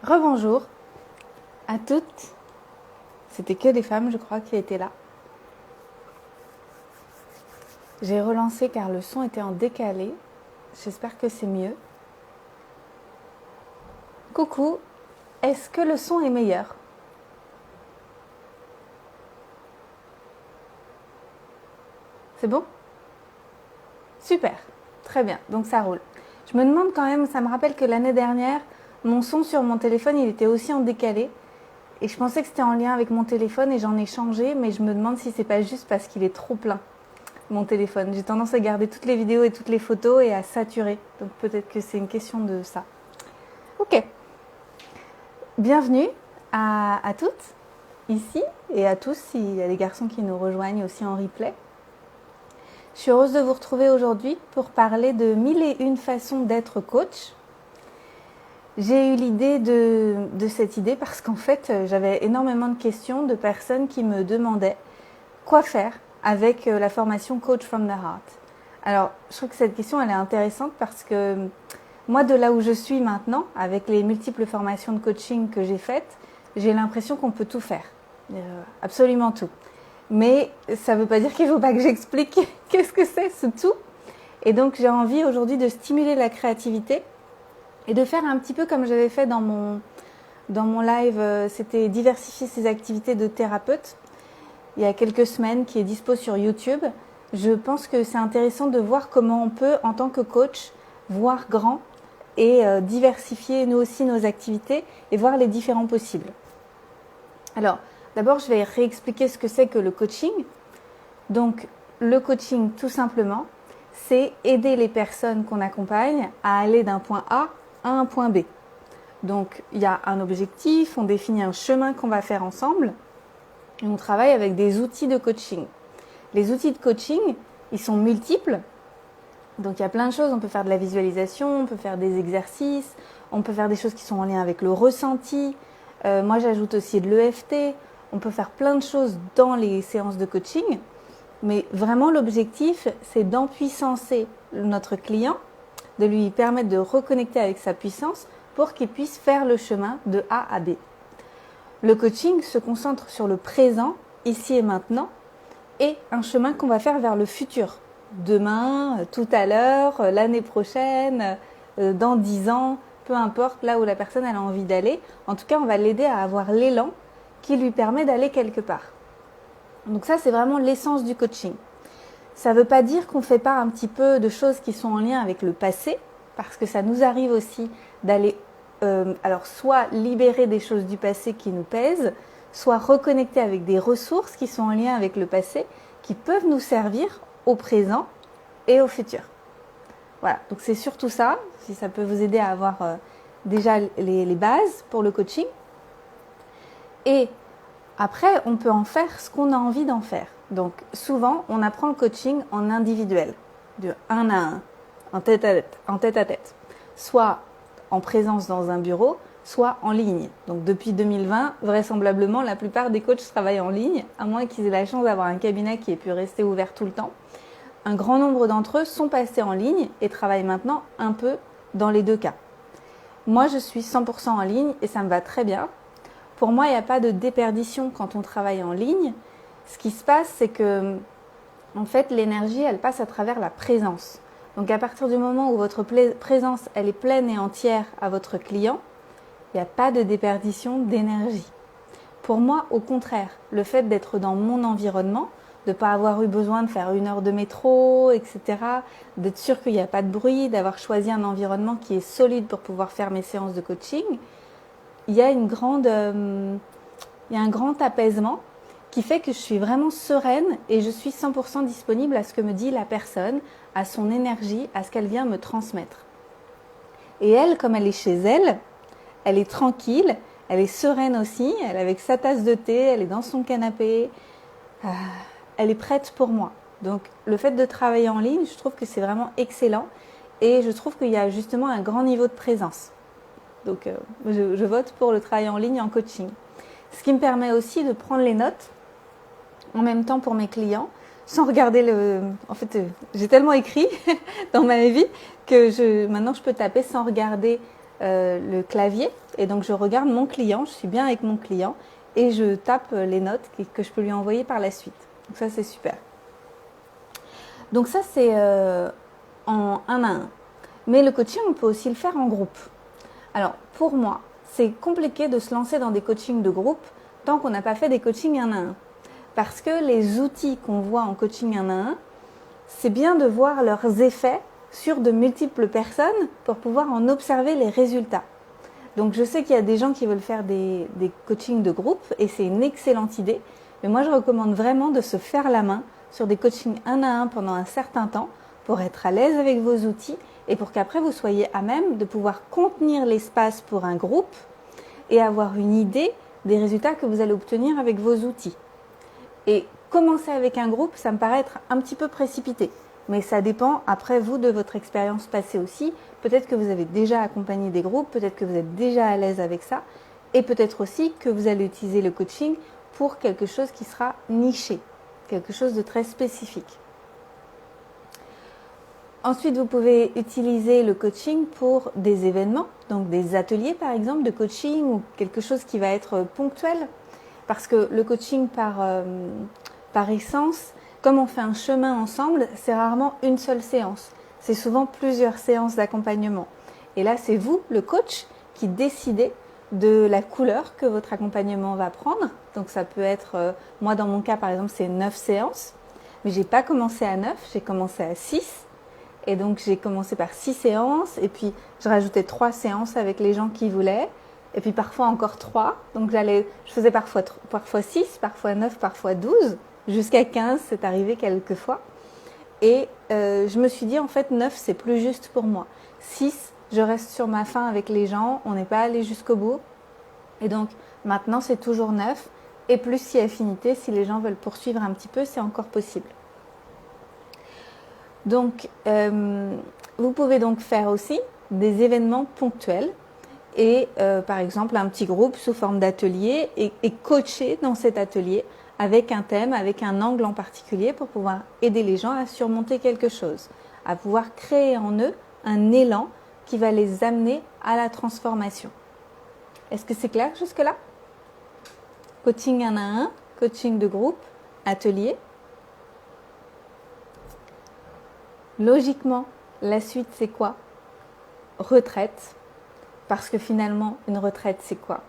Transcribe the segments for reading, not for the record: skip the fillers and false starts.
Rebonjour à toutes. C'était que des femmes, je crois, qui étaient là. J'ai relancé car le son était en décalé. J'espère que c'est mieux. Coucou, est-ce que le son est meilleur? C'est bon? Super, très bien, donc ça roule. Je me demande quand même, ça me rappelle que l'année dernière, mon son sur mon téléphone, il était aussi en décalé. Et je pensais que c'était en lien avec mon téléphone et j'en ai changé, mais je me demande si c'est pas juste parce qu'il est trop plein, mon téléphone. J'ai tendance à garder toutes les vidéos et toutes les photos et à saturer. Donc peut-être que c'est une question de ça. Ok. Bienvenue à toutes ici et à tous s'il y a des garçons qui nous rejoignent aussi en replay. Je suis heureuse de vous retrouver aujourd'hui pour parler de 1001 façons d'être coach. J'ai eu l'idée de cette idée parce qu'en fait, j'avais énormément de questions de personnes qui me demandaient quoi faire avec la formation Coach from the Heart. Alors, je trouve que cette question, elle est intéressante parce que moi, de là où je suis maintenant, avec les multiples formations de coaching que j'ai faites, j'ai l'impression qu'on peut tout faire. Absolument tout. Mais ça ne veut pas dire qu'il ne faut pas que j'explique qu'est-ce que c'est ce tout. Et donc, j'ai envie aujourd'hui de stimuler la créativité et de faire un petit peu comme j'avais fait dans mon live, c'était diversifier ses activités de thérapeute, il y a quelques semaines, qui est dispo sur YouTube. Je pense que c'est intéressant de voir comment on peut, en tant que coach, voir grand et diversifier nous aussi nos activités et voir les différents possibles. Alors, d'abord, je vais réexpliquer ce que c'est que le coaching. Donc, le coaching, tout simplement, c'est aider les personnes qu'on accompagne à aller d'un point A à un point B. Donc, il y a un objectif, on définit un chemin qu'on va faire ensemble et on travaille avec des outils de coaching. Les outils de coaching, ils sont multiples. Donc, il y a plein de choses. On peut faire de la visualisation, on peut faire des exercices, on peut faire des choses qui sont en lien avec le ressenti. Moi, j'ajoute aussi de l'EFT. On peut faire plein de choses dans les séances de coaching. Mais vraiment, l'objectif, c'est d'empuissancer notre client, de lui permettre de reconnecter avec sa puissance pour qu'il puisse faire le chemin de A à B. Le coaching se concentre sur le présent, ici et maintenant, et un chemin qu'on va faire vers le futur. Demain, tout à l'heure, l'année prochaine, dans 10 ans, peu importe là où la personne elle a envie d'aller. En tout cas, on va l'aider à avoir l'élan qui lui permet d'aller quelque part. Donc ça, c'est vraiment l'essence du coaching. Ça ne veut pas dire qu'on ne fait pas un petit peu de choses qui sont en lien avec le passé, parce que ça nous arrive aussi d'aller alors soit libérer des choses du passé qui nous pèsent, soit reconnecter avec des ressources qui sont en lien avec le passé, qui peuvent nous servir au présent et au futur. Voilà, donc c'est surtout ça, si ça peut vous aider à avoir déjà les bases pour le coaching. Et après, on peut en faire ce qu'on a envie d'en faire. Donc souvent, on apprend le coaching en individuel, de 1 à 1, en tête à tête. Soit en présence dans un bureau, soit en ligne. Donc depuis 2020, vraisemblablement, la plupart des coachs travaillent en ligne, à moins qu'ils aient la chance d'avoir un cabinet qui ait pu rester ouvert tout le temps. Un grand nombre d'entre eux sont passés en ligne et travaillent maintenant un peu dans les deux cas. Moi, je suis 100% en ligne et ça me va très bien. Pour moi, il n'y a pas de déperdition quand on travaille en ligne. Ce qui se passe, c'est que, en fait, l'énergie, elle passe à travers la présence. Donc, à partir du moment où votre présence, elle est pleine et entière à votre client, il n'y a pas de déperdition d'énergie. Pour moi, au contraire, le fait d'être dans mon environnement, de ne pas avoir eu besoin de faire 1 heure de métro, etc., d'être sûr qu'il n'y a pas de bruit, d'avoir choisi un environnement qui est solide pour pouvoir faire mes séances de coaching, il y a un grand apaisement qui fait que je suis vraiment sereine et je suis 100% disponible à ce que me dit la personne, à son énergie, à ce qu'elle vient me transmettre. Et elle, comme elle est chez elle, elle est tranquille, elle est sereine aussi, elle est avec sa tasse de thé, elle est dans son canapé, elle est prête pour moi. Donc le fait de travailler en ligne, je trouve que c'est vraiment excellent et je trouve qu'il y a justement un grand niveau de présence. Donc je vote pour le travail en ligne en coaching. Ce qui me permet aussi de prendre les notes en même temps pour mes clients, sans regarder En fait, j'ai tellement écrit dans ma vie que maintenant je peux taper sans regarder le clavier et donc je regarde mon client, je suis bien avec mon client et je tape les notes que je peux lui envoyer par la suite. Donc ça c'est super. Donc ça c'est en 1 à 1. Mais le coaching, on peut aussi le faire en groupe. Alors pour moi, c'est compliqué de se lancer dans des coachings de groupe tant qu'on n'a pas fait des coachings 1 à 1. Parce que les outils qu'on voit en coaching 1 à 1, c'est bien de voir leurs effets sur de multiples personnes pour pouvoir en observer les résultats. Donc je sais qu'il y a des gens qui veulent faire des coachings de groupe et c'est une excellente idée. Mais moi je recommande vraiment de se faire la main sur des coachings 1 à 1 pendant un certain temps pour être à l'aise avec vos outils et pour qu'après vous soyez à même de pouvoir contenir l'espace pour un groupe et avoir une idée des résultats que vous allez obtenir avec vos outils. Et commencer avec un groupe, ça me paraît être un petit peu précipité. Mais ça dépend après vous de votre expérience passée aussi. Peut-être que vous avez déjà accompagné des groupes, peut-être que vous êtes déjà à l'aise avec ça. Et peut-être aussi que vous allez utiliser le coaching pour quelque chose qui sera niché, quelque chose de très spécifique. Ensuite, vous pouvez utiliser le coaching pour des événements, donc des ateliers par exemple de coaching ou quelque chose qui va être ponctuel. Parce que le coaching par essence, comme on fait un chemin ensemble, c'est rarement une seule séance. C'est souvent plusieurs séances d'accompagnement. Et là, c'est vous, le coach, qui décidez de la couleur que votre accompagnement va prendre. Donc ça peut être, moi dans mon cas par exemple, c'est 9 séances. Mais j'ai pas commencé à 9, j'ai commencé à 6. Et donc j'ai commencé par 6 séances et puis je rajoutais 3 séances avec les gens qui voulaient. Et puis parfois encore 3. Donc je faisais parfois 6, parfois 9, parfois 12. Jusqu'à 15, c'est arrivé quelques fois. Et je me suis dit en fait 9 c'est plus juste pour moi. 6, je reste sur ma faim avec les gens, on n'est pas allé jusqu'au bout. Et donc maintenant c'est toujours 9. Et plus si affinité, si les gens veulent poursuivre un petit peu, c'est encore possible. Donc, vous pouvez donc faire aussi des événements ponctuels et par exemple un petit groupe sous forme d'atelier et coacher dans cet atelier avec un thème, avec un angle en particulier pour pouvoir aider les gens à surmonter quelque chose, à pouvoir créer en eux un élan qui va les amener à la transformation. Est-ce que c'est clair jusque-là? Coaching 1 à 1, coaching de groupe, atelier. Logiquement, la suite c'est quoi? Retraite. Parce que finalement, une retraite c'est quoi?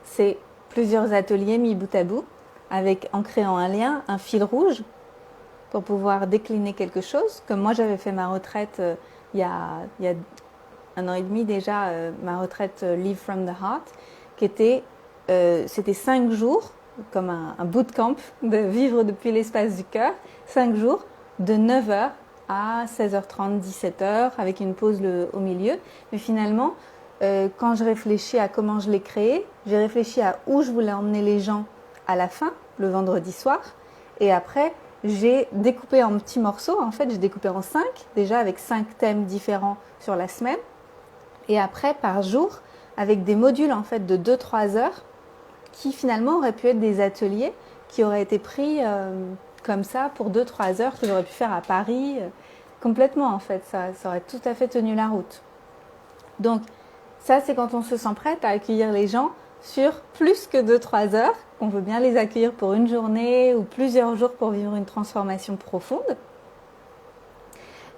C'est plusieurs ateliers mis bout à bout, en créant un lien, un fil rouge, pour pouvoir décliner quelque chose. Comme moi j'avais fait ma retraite il y a 1 an et demi déjà, ma retraite Live from the Heart, c'était 5 jours, comme un bootcamp de vivre depuis l'espace du cœur, 5 jours de 9h à 16h30, 17h, avec une pause au milieu. Mais finalement, quand je réfléchis à comment je l'ai créé, j'ai réfléchi à où je voulais emmener les gens à la fin, le vendredi soir. Et après, j'ai découpé en petits morceaux. En fait, j'ai découpé en 5, déjà avec 5 thèmes différents sur la semaine. Et après, par jour, avec des modules en fait de 2-3 heures qui finalement auraient pu être des ateliers qui auraient été pris comme ça pour 2-3 heures que j'aurais pu faire à Paris. Complètement en fait, ça aurait tout à fait tenu la route. Donc ça c'est quand on se sent prête à accueillir les gens sur plus que 2-3 heures, qu'on veut bien les accueillir pour une journée ou plusieurs jours pour vivre une transformation profonde.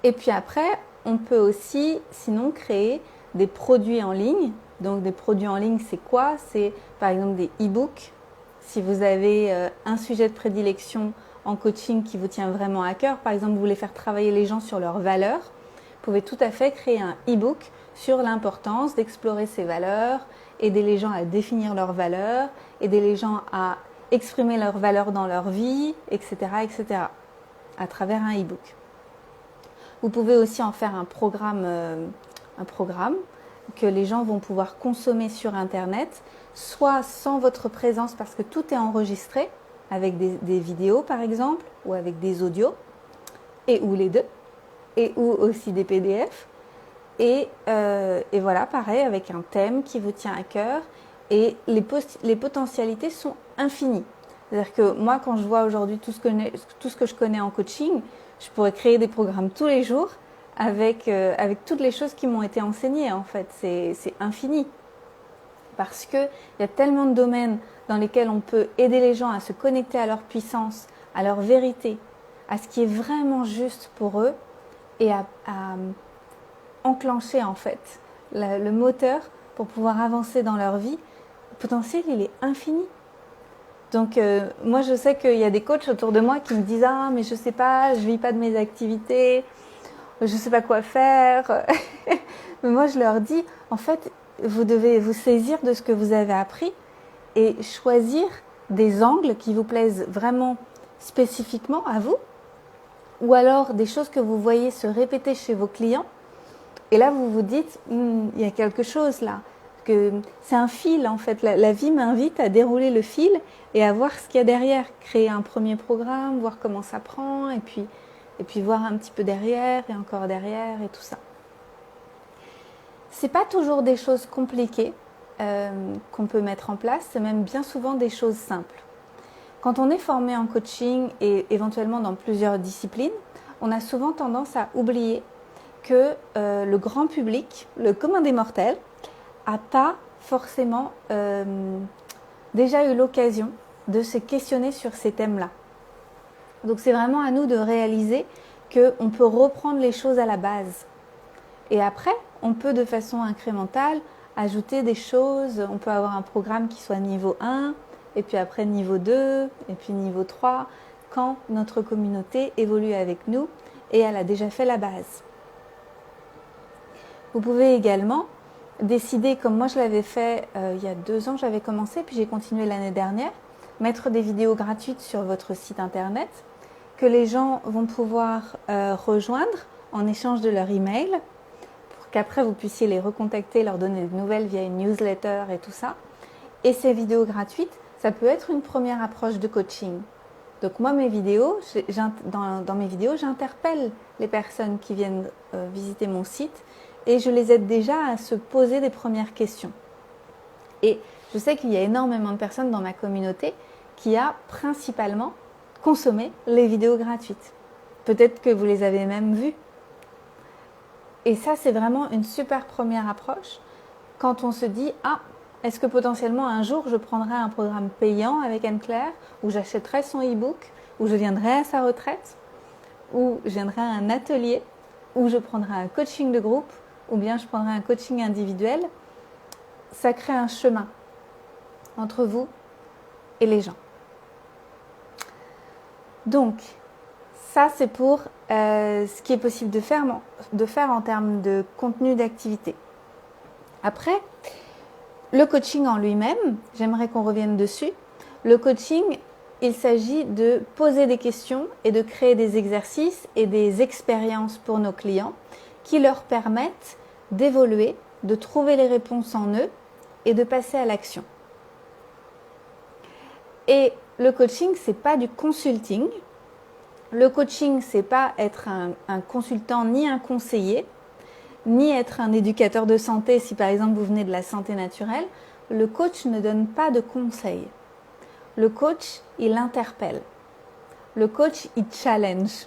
Et puis après, on peut aussi sinon créer des produits en ligne. Donc des produits en ligne, c'est quoi? C'est par exemple des e-books. Si vous avez un sujet de prédilection en coaching qui vous tient vraiment à cœur, par exemple vous voulez faire travailler les gens sur leurs valeurs, vous pouvez tout à fait créer un e-book sur l'importance d'explorer ces valeurs, aider les gens à définir leurs valeurs, aider les gens à exprimer leurs valeurs dans leur vie, etc., etc., à travers un e-book. Vous pouvez aussi en faire un programme que les gens vont pouvoir consommer sur Internet, soit sans votre présence parce que tout est enregistré, avec des vidéos par exemple, ou avec des audios, et ou les deux, et ou aussi des PDF. Et voilà, pareil, avec un thème qui vous tient à cœur. Et les potentialités sont infinies. C'est-à-dire que moi, quand je vois aujourd'hui tout ce que je connais en coaching, je pourrais créer des programmes tous les jours avec toutes les choses qui m'ont été enseignées en fait. C'est infini. Parce qu'il y a tellement de domaines dans lesquels on peut aider les gens à se connecter à leur puissance, à leur vérité, à ce qui est vraiment juste pour eux et à enclencher en fait le moteur pour pouvoir avancer dans leur vie. Le potentiel, il est infini. Donc moi je sais qu'il y a des coachs autour de moi qui me disent « Ah mais je sais pas, je vis pas de mes activités, je sais pas quoi faire. » Mais moi je leur dis « En fait, vous devez vous saisir de ce que vous avez appris et choisir des angles qui vous plaisent vraiment spécifiquement à vous ou alors des choses que vous voyez se répéter chez vos clients. Et là, vous vous dites, il y a quelque chose là. Que c'est un fil en fait. La vie m'invite à dérouler le fil et à voir ce qu'il y a derrière. Créer un premier programme, voir comment ça prend et puis voir un petit peu derrière et encore derrière et tout ça. C'est pas toujours des choses compliquées qu'on peut mettre en place, c'est même bien souvent des choses simples. Quand on est formé en coaching et éventuellement dans plusieurs disciplines, on a souvent tendance à oublier que le grand public, le commun des mortels, n'a pas forcément déjà eu l'occasion de se questionner sur ces thèmes-là. Donc c'est vraiment à nous de réaliser qu'on peut reprendre les choses à la base. Et après, on peut de façon incrémentale ajouter des choses. On peut avoir un programme qui soit niveau 1, et puis après niveau 2, et puis niveau 3, quand notre communauté évolue avec nous et elle a déjà fait la base. Vous pouvez également décider, comme moi je l'avais fait il y a 2 ans, j'avais commencé, puis j'ai continué l'année dernière, mettre des vidéos gratuites sur votre site internet que les gens vont pouvoir rejoindre en échange de leur email pour qu'après vous puissiez les recontacter, leur donner des nouvelles via une newsletter et tout ça. Et ces vidéos gratuites, ça peut être une première approche de coaching. Donc moi, mes vidéos, dans mes vidéos, j'interpelle les personnes qui viennent visiter mon site et je les aide déjà à se poser des premières questions. Et je sais qu'il y a énormément de personnes dans ma communauté qui a principalement consommé les vidéos gratuites. Peut-être que vous les avez même vues. Et ça, c'est vraiment une super première approche quand on se dit « Ah, est-ce que potentiellement un jour je prendrai un programme payant avec Anne-Claire, où j'achèterai son e-book, où je viendrai à sa retraite, où je viendrai à un atelier, où je prendrai un coaching de groupe, ou bien je prendrai un coaching individuel ?» Ça crée un chemin entre vous et les gens. Donc, ça c'est pour ce qui est possible de faire en termes de contenu d'activité. Après, le coaching en lui-même, j'aimerais qu'on revienne dessus. Le coaching, il s'agit de poser des questions et de créer des exercices et des expériences pour nos clients qui leur permettent d'évoluer, de trouver les réponses en eux et de passer à l'action. Et le coaching, c'est pas du consulting. Le coaching, c'est pas être un consultant ni un conseiller, ni être un éducateur de santé si par exemple vous venez de la santé naturelle. Le coach ne donne pas de conseils. Le coach, il interpelle. Le coach, il challenge.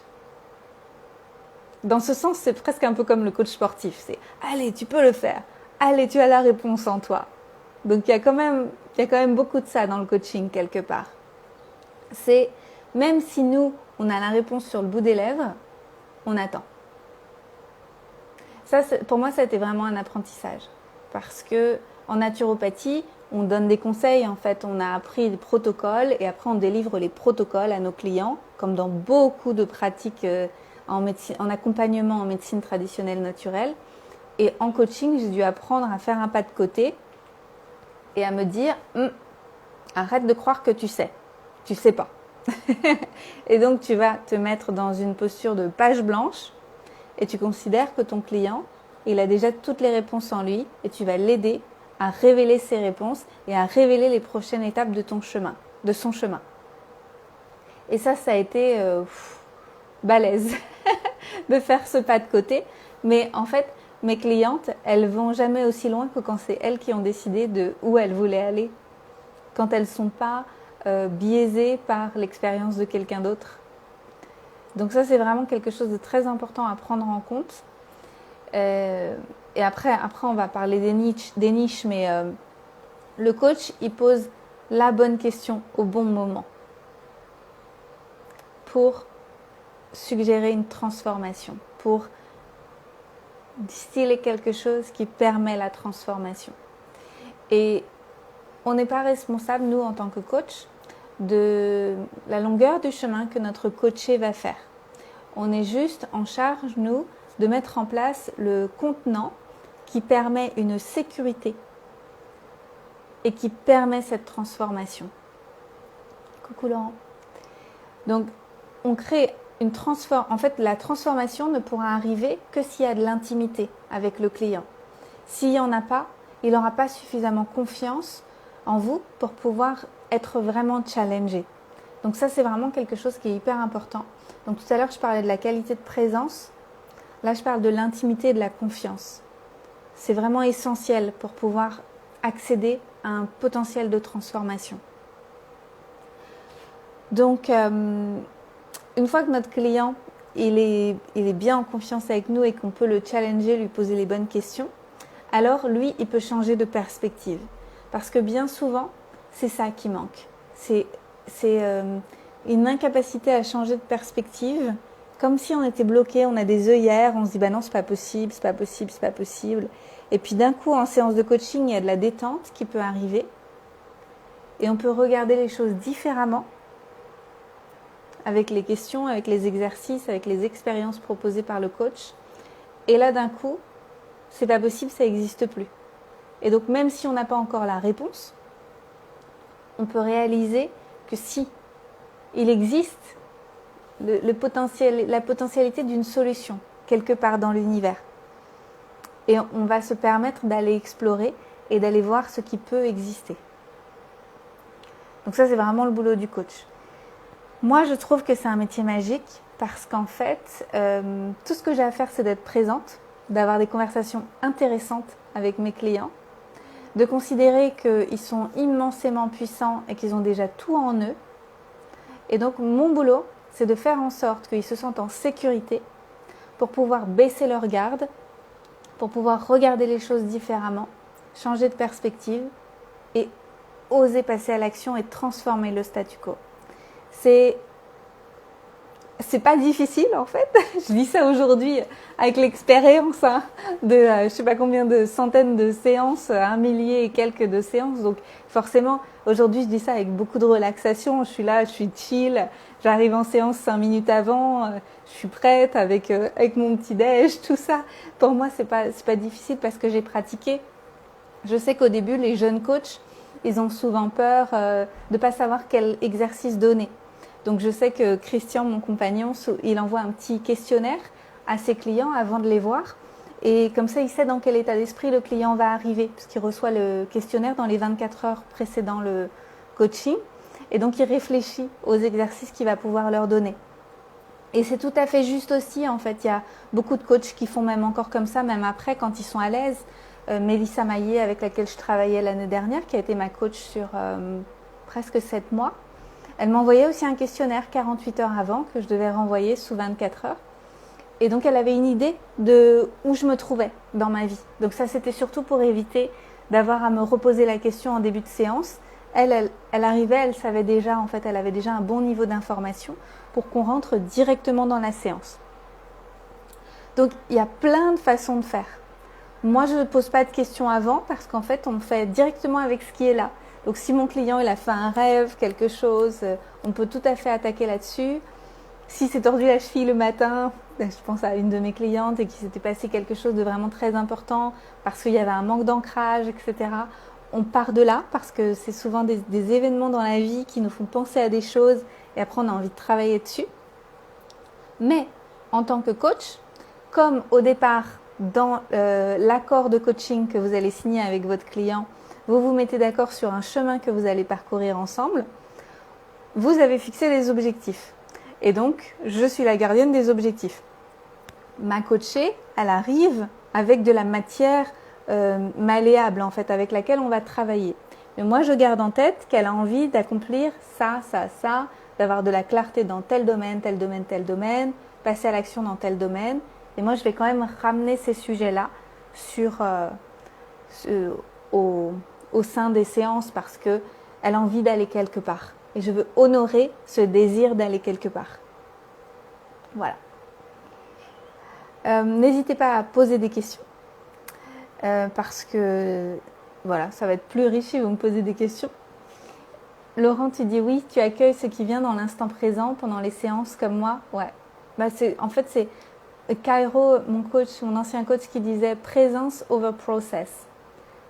Dans ce sens, c'est presque un peu comme le coach sportif. C'est « Allez, tu peux le faire. Allez, tu as la réponse en toi. » Donc, il y a quand même beaucoup de ça dans le coaching, quelque part. C'est, même si nous, on a la réponse sur le bout des lèvres, on attend. Ça, pour moi, ça a été vraiment un apprentissage. Parce que en naturopathie, on donne des conseils, en fait, on a appris des protocoles et après on délivre les protocoles à nos clients, comme dans beaucoup de pratiques en accompagnement en médecine traditionnelle naturelle. Et en coaching, j'ai dû apprendre à faire un pas de côté et à me dire arrête de croire que tu sais pas. Et donc tu vas te mettre dans une posture de page blanche et tu considères que ton client, il a déjà toutes les réponses en lui et tu vas l'aider à révéler ses réponses et à révéler les prochaines étapes de son chemin. Et ça a été balèze de faire ce pas de côté. Mais en fait, mes clientes, elles vont jamais aussi loin que quand c'est elles qui ont décidé de où elles voulaient aller. Quand elles ne sont pas biaisées par l'expérience de quelqu'un d'autre. Donc ça, c'est vraiment quelque chose de très important à prendre en compte. Et après, on va parler des niches, mais le coach, il pose la bonne question au bon moment pour suggérer une transformation, pour distiller quelque chose qui permet la transformation. Et on n'est pas responsable, nous, en tant que coach, de la longueur du chemin que notre coaché va faire. On est juste en charge, nous, de mettre en place le contenant qui permet une sécurité et qui permet cette transformation. Coucou Laurent. Donc, on crée une transformation. En fait, la transformation ne pourra arriver que s'il y a de l'intimité avec le client. S'il n'y en a pas, il n'aura pas suffisamment confiance en vous pour pouvoir être vraiment challengé. Donc ça, c'est vraiment quelque chose qui est hyper important. Donc tout à l'heure, je parlais de la qualité de présence. Là, je parle de l'intimité et de la confiance. C'est vraiment essentiel pour pouvoir accéder à un potentiel de transformation. Donc, une fois que notre client il est bien en confiance avec nous et qu'on peut le challenger, lui poser les bonnes questions, alors lui, il peut changer de perspective. Parce que bien souvent, c'est ça qui manque. C'est une incapacité à changer de perspective, comme si on était bloqué, on a des œillères, on se dit bah non, c'est pas possible, c'est pas possible, c'est pas possible. Et puis d'un coup, en séance de coaching, il y a de la détente qui peut arriver et on peut regarder les choses différemment avec les questions, avec les exercices, avec les expériences proposées par le coach. Et là, d'un coup, c'est pas possible, ça n'existe plus. Et donc, même si on n'a pas encore la réponse, on peut réaliser que si il existe la potentialité d'une solution quelque part dans l'univers. Et on va se permettre d'aller explorer et d'aller voir ce qui peut exister. Donc ça, c'est vraiment le boulot du coach. Moi, je trouve que c'est un métier magique parce qu'en fait, tout ce que j'ai à faire, c'est d'être présente, d'avoir des conversations intéressantes avec mes clients, de considérer qu'ils sont immensément puissants et qu'ils ont déjà tout en eux. Et donc, mon boulot, c'est de faire en sorte qu'ils se sentent en sécurité pour pouvoir baisser leur garde, pour pouvoir regarder les choses différemment, changer de perspective et oser passer à l'action et transformer le statu quo. C'est pas difficile en fait. Je dis ça aujourd'hui avec l'expérience de je sais pas combien de centaines de séances, 1 millier et quelques de séances. Donc forcément, aujourd'hui je dis ça avec beaucoup de relaxation. Je suis là, je suis chill. J'arrive en séance 5 minutes avant. Je suis prête avec mon petit déj, tout ça. Pour moi, c'est pas difficile parce que j'ai pratiqué. Je sais qu'au début, les jeunes coachs, ils ont souvent peur de pas savoir quel exercice donner. Donc je sais que Christian, mon compagnon, il envoie un petit questionnaire à ses clients avant de les voir. Et comme ça, il sait dans quel état d'esprit le client va arriver, puisqu'il reçoit le questionnaire dans les 24 heures précédant le coaching. Et donc, il réfléchit aux exercices qu'il va pouvoir leur donner. Et c'est tout à fait juste aussi, en fait. Il y a beaucoup de coachs qui font même encore comme ça, même après, quand ils sont à l'aise. Mélissa Maillet, avec laquelle je travaillais l'année dernière, qui a été ma coach sur presque 7 mois, elle m'envoyait aussi un questionnaire 48 heures avant que je devais renvoyer sous 24 heures. Et donc, elle avait une idée de où je me trouvais dans ma vie. Donc ça, c'était surtout pour éviter d'avoir à me reposer la question en début de séance. Elle arrivait, elle savait déjà, en fait, elle avait déjà un bon niveau d'information pour qu'on rentre directement dans la séance. Donc, il y a plein de façons de faire. Moi, je ne pose pas de questions avant parce qu'en fait, on fait directement avec ce qui est là. Donc, si mon client il a fait un rêve, quelque chose, on peut tout à fait attaquer là-dessus. Si c'est tordu la cheville le matin, je pense à une de mes clientes et qu'il s'était passé quelque chose de vraiment très important parce qu'il y avait un manque d'ancrage, etc. On part de là parce que c'est souvent des événements dans la vie qui nous font penser à des choses et après on a envie de travailler dessus. Mais en tant que coach, comme au départ dans l'accord de coaching que vous allez signer avec votre client, vous vous mettez d'accord sur un chemin que vous allez parcourir ensemble, vous avez fixé des objectifs. Et donc, je suis la gardienne des objectifs. Ma coachée, elle arrive avec de la matière malléable, en fait, avec laquelle on va travailler. Mais moi, je garde en tête qu'elle a envie d'accomplir ça, d'avoir de la clarté dans tel domaine, passer à l'action dans tel domaine. Et moi, je vais quand même ramener ces sujets-là au, au sein des séances parce qu'elle a envie d'aller quelque part. Et je veux honorer ce désir d'aller quelque part. Voilà. N'hésitez pas à poser des questions parce que voilà, ça va être plus riche si vous me posez des questions. Laurent, tu dis oui, tu accueilles ce qui vient dans l'instant présent pendant les séances comme moi. Ouais. Bah en fait, c'est Cairo, mon coach, mon ancien coach qui disait présence over process.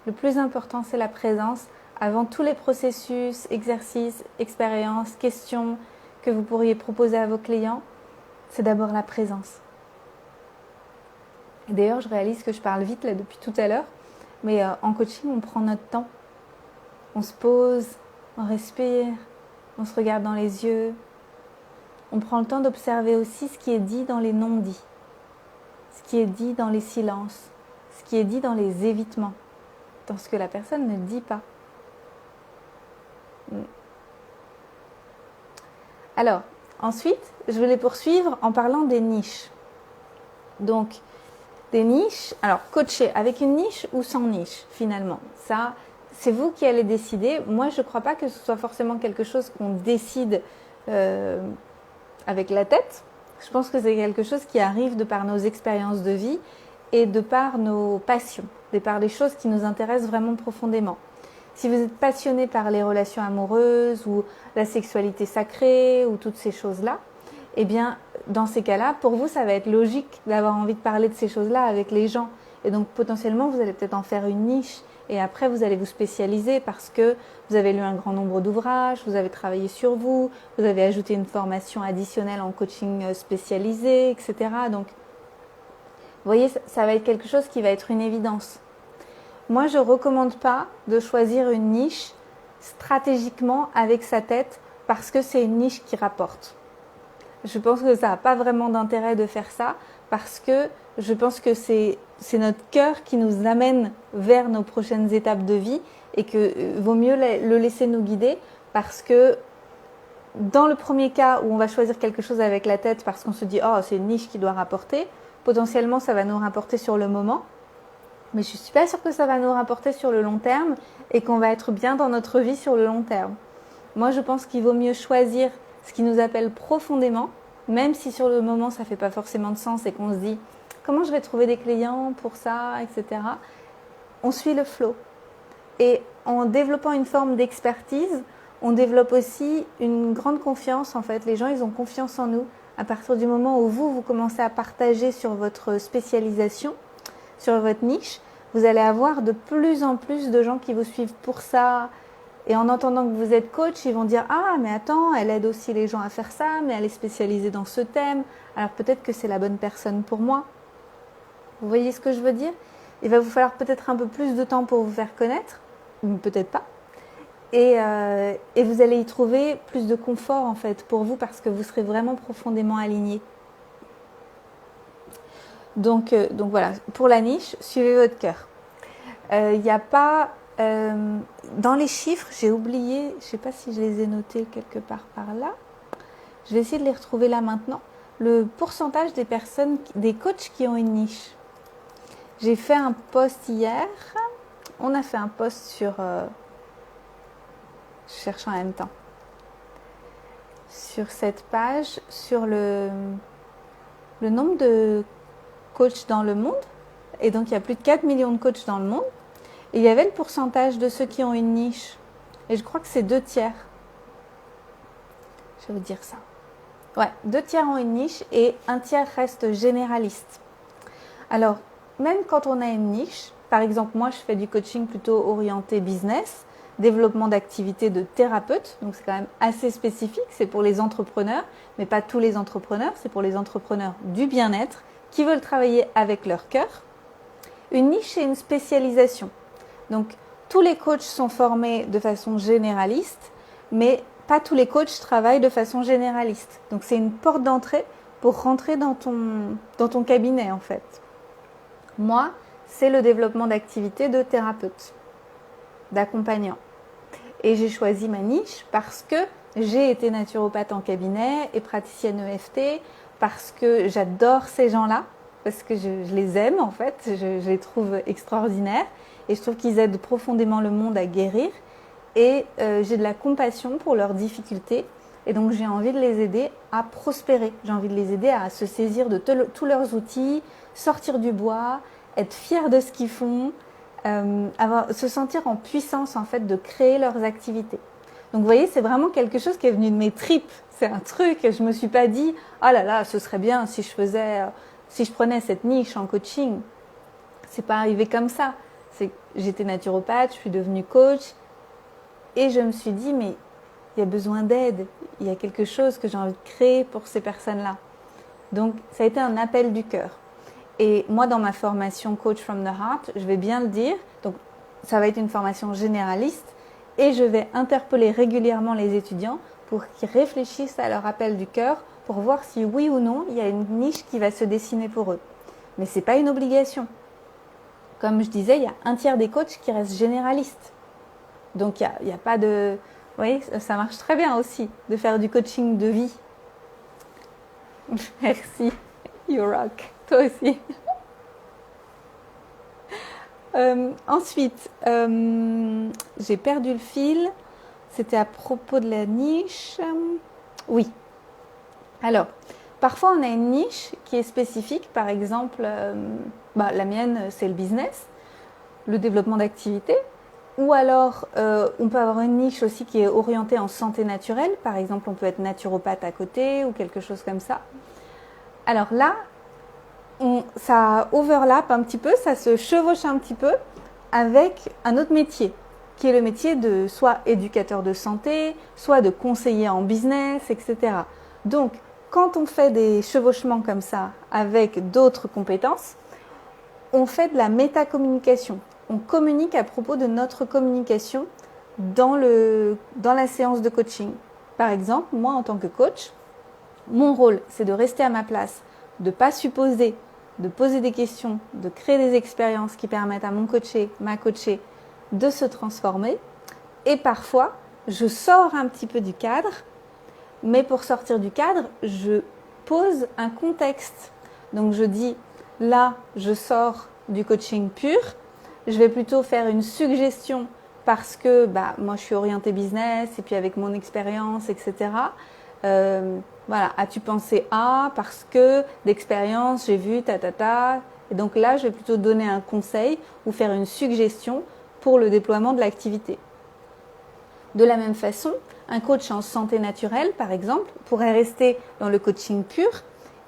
Le plus important, c'est la présence avant tous les processus, exercices, expériences, questions que vous pourriez proposer à vos clients. C'est d'abord la présence. D'ailleurs, je réalise que je parle vite là depuis tout à l'heure, mais en coaching, on prend notre temps. On se pose, on respire, on se regarde dans les yeux. On prend le temps d'observer aussi ce qui est dit dans les non-dits, ce qui est dit dans les silences, ce qui est dit dans les évitements, dans ce que la personne ne dit pas. Alors, ensuite, je vais poursuivre en parlant des niches. Donc, des niches, alors coacher avec une niche ou sans niche finalement, ça c'est vous qui allez décider. Moi je ne crois pas que ce soit forcément quelque chose qu'on décide avec la tête. Je pense que c'est quelque chose qui arrive de par nos expériences de vie et de par nos passions, de par les choses qui nous intéressent vraiment profondément. Si vous êtes passionné par les relations amoureuses ou la sexualité sacrée ou toutes ces choses-là, eh bien, dans ces cas-là, pour vous, ça va être logique d'avoir envie de parler de ces choses-là avec les gens. Et donc, potentiellement, vous allez peut-être en faire une niche. Et après, vous allez vous spécialiser parce que vous avez lu un grand nombre d'ouvrages, vous avez travaillé sur vous, vous avez ajouté une formation additionnelle en coaching spécialisé, etc. Donc, vous voyez, ça va être quelque chose qui va être une évidence. Moi, je ne recommande pas de choisir une niche stratégiquement avec sa tête parce que c'est une niche qui rapporte. Je pense que ça n'a pas vraiment d'intérêt de faire ça parce que je pense que c'est notre cœur qui nous amène vers nos prochaines étapes de vie et que vaut mieux le laisser nous guider parce que dans le premier cas où on va choisir quelque chose avec la tête parce qu'on se dit « Oh, c'est une niche qui doit rapporter », potentiellement ça va nous rapporter sur le moment, mais je ne suis pas sûre que ça va nous rapporter sur le long terme et qu'on va être bien dans notre vie sur le long terme. Moi, je pense qu'il vaut mieux choisir ce qui nous appelle profondément, même si sur le moment ça ne fait pas forcément de sens et qu'on se dit comment je vais trouver des clients pour ça, etc. On suit le flow. Et en développant une forme d'expertise, on développe aussi une grande confiance en fait. Les gens, ils ont confiance en nous. À partir du moment où vous commencez à partager sur votre spécialisation, sur votre niche, vous allez avoir de plus en plus de gens qui vous suivent pour ça. Et en entendant que vous êtes coach, ils vont dire « Ah, mais attends, elle aide aussi les gens à faire ça, mais elle est spécialisée dans ce thème. Alors peut-être que c'est la bonne personne pour moi. » Vous voyez ce que je veux dire? Il va vous falloir peut-être un peu plus de temps pour vous faire connaître, ou peut-être pas. Et vous allez y trouver plus de confort en fait pour vous parce que vous serez vraiment profondément aligné. Donc voilà, pour la niche, suivez votre cœur. Il n'y a pas... dans les chiffres, j'ai oublié, je ne sais pas si je les ai notés quelque part par là. Je vais essayer de les retrouver là maintenant. Le pourcentage des personnes, des coachs qui ont une niche. J'ai fait un post hier. On a fait un post sur... je cherche en même temps. Sur cette page, sur le nombre de coachs dans le monde. Et donc, il y a plus de 4 millions de coachs dans le monde. Et il y avait le pourcentage de ceux qui ont une niche. Et je crois que c'est 2/3. Je vais vous dire ça. Ouais, 2/3 ont une niche et 1/3 reste généraliste. Alors, même quand on a une niche, par exemple, moi, je fais du coaching plutôt orienté business, développement d'activités de thérapeute. Donc, c'est quand même assez spécifique. C'est pour les entrepreneurs, mais pas tous les entrepreneurs. C'est pour les entrepreneurs du bien-être qui veulent travailler avec leur cœur. Une niche, c'est une spécialisation. Donc, tous les coachs sont formés de façon généraliste, mais pas tous les coachs travaillent de façon généraliste. Donc, c'est une porte d'entrée pour rentrer dans ton cabinet, en fait. Moi, c'est le développement d'activités de thérapeute, d'accompagnant. Et j'ai choisi ma niche parce que j'ai été naturopathe en cabinet et praticienne EFT, parce que j'adore ces gens-là. parce que je les aime en fait, je les trouve extraordinaires et je trouve qu'ils aident profondément le monde à guérir et j'ai de la compassion pour leurs difficultés et donc j'ai envie de les aider à prospérer, j'ai envie de les aider à se saisir de tous leurs outils, sortir du bois, être fiers de ce qu'ils font, se sentir en puissance en fait de créer leurs activités. Donc vous voyez, c'est vraiment quelque chose qui est venu de mes tripes. C'est un truc, je me suis pas dit, ah là là, ce serait bien si je prenais cette niche en coaching. C'est pas arrivé comme ça. J'étais naturopathe, je suis devenue coach et je me suis dit, mais il y a besoin d'aide. Il y a quelque chose que j'ai envie de créer pour ces personnes-là. Donc ça a été un appel du cœur. Et moi, dans ma formation Coach from the Heart, je vais bien le dire, donc ça va être une formation généraliste et je vais interpeller régulièrement les étudiants pour qu'ils réfléchissent à leur appel du cœur pour voir si oui ou non, il y a une niche qui va se dessiner pour eux. Mais ce n'est pas une obligation. Comme je disais, il y a un tiers des coachs qui restent généralistes. Donc il n'y a pas de... Vous voyez, ça marche très bien aussi de faire du coaching de vie. Merci, you rock. Toi aussi. Ensuite, j'ai perdu le fil. C'était à propos de la niche. Oui. Alors, parfois on a une niche qui est spécifique. Par exemple, la mienne, c'est le business, le développement d'activités. Ou alors, on peut avoir une niche aussi qui est orientée en santé naturelle. Par exemple, on peut être naturopathe à côté ou quelque chose comme ça. Alors là, ça overlap un petit peu, ça se chevauche un petit peu avec un autre métier, qui est le métier de soit éducateur de santé, soit de conseiller en business, etc. Donc, quand on fait des chevauchements comme ça avec d'autres compétences, on fait de la métacommunication. On communique à propos de notre communication dans la séance de coaching. Par exemple, moi en tant que coach, mon rôle, c'est de rester à ma place, de ne pas supposer, de poser des questions, de créer des expériences qui permettent à mon coaché, ma coachée, de se transformer. Et parfois, je sors un petit peu du cadre, mais pour sortir du cadre, je pose un contexte. Donc je dis, là, je sors du coaching pur, je vais plutôt faire une suggestion parce que moi je suis orientée business et puis avec mon expérience, etc. Voilà, as-tu pensé à, parce que d'expérience, j'ai vu, Et donc là, je vais plutôt donner un conseil ou faire une suggestion pour le déploiement de l'activité. De la même façon, un coach en santé naturelle, par exemple, pourrait rester dans le coaching pur,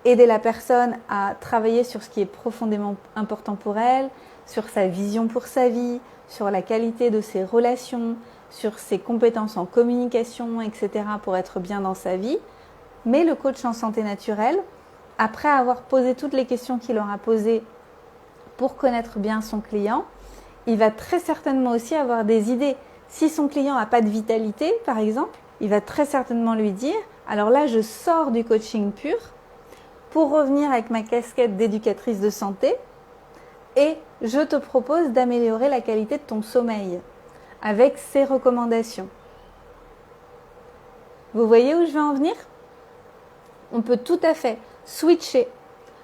aider la personne à travailler sur ce qui est profondément important pour elle, sur sa vision pour sa vie, sur la qualité de ses relations, sur ses compétences en communication, etc. pour être bien dans sa vie. Mais le coach en santé naturelle, après avoir posé toutes les questions qu'il aura posées pour connaître bien son client, il va très certainement aussi avoir des idées. Si son client n'a pas de vitalité, par exemple, il va très certainement lui dire « Alors là, je sors du coaching pur pour revenir avec ma casquette d'éducatrice de santé et je te propose d'améliorer la qualité de ton sommeil avec ces recommandations. » Vous voyez où je veux en venir ? On peut tout à fait switcher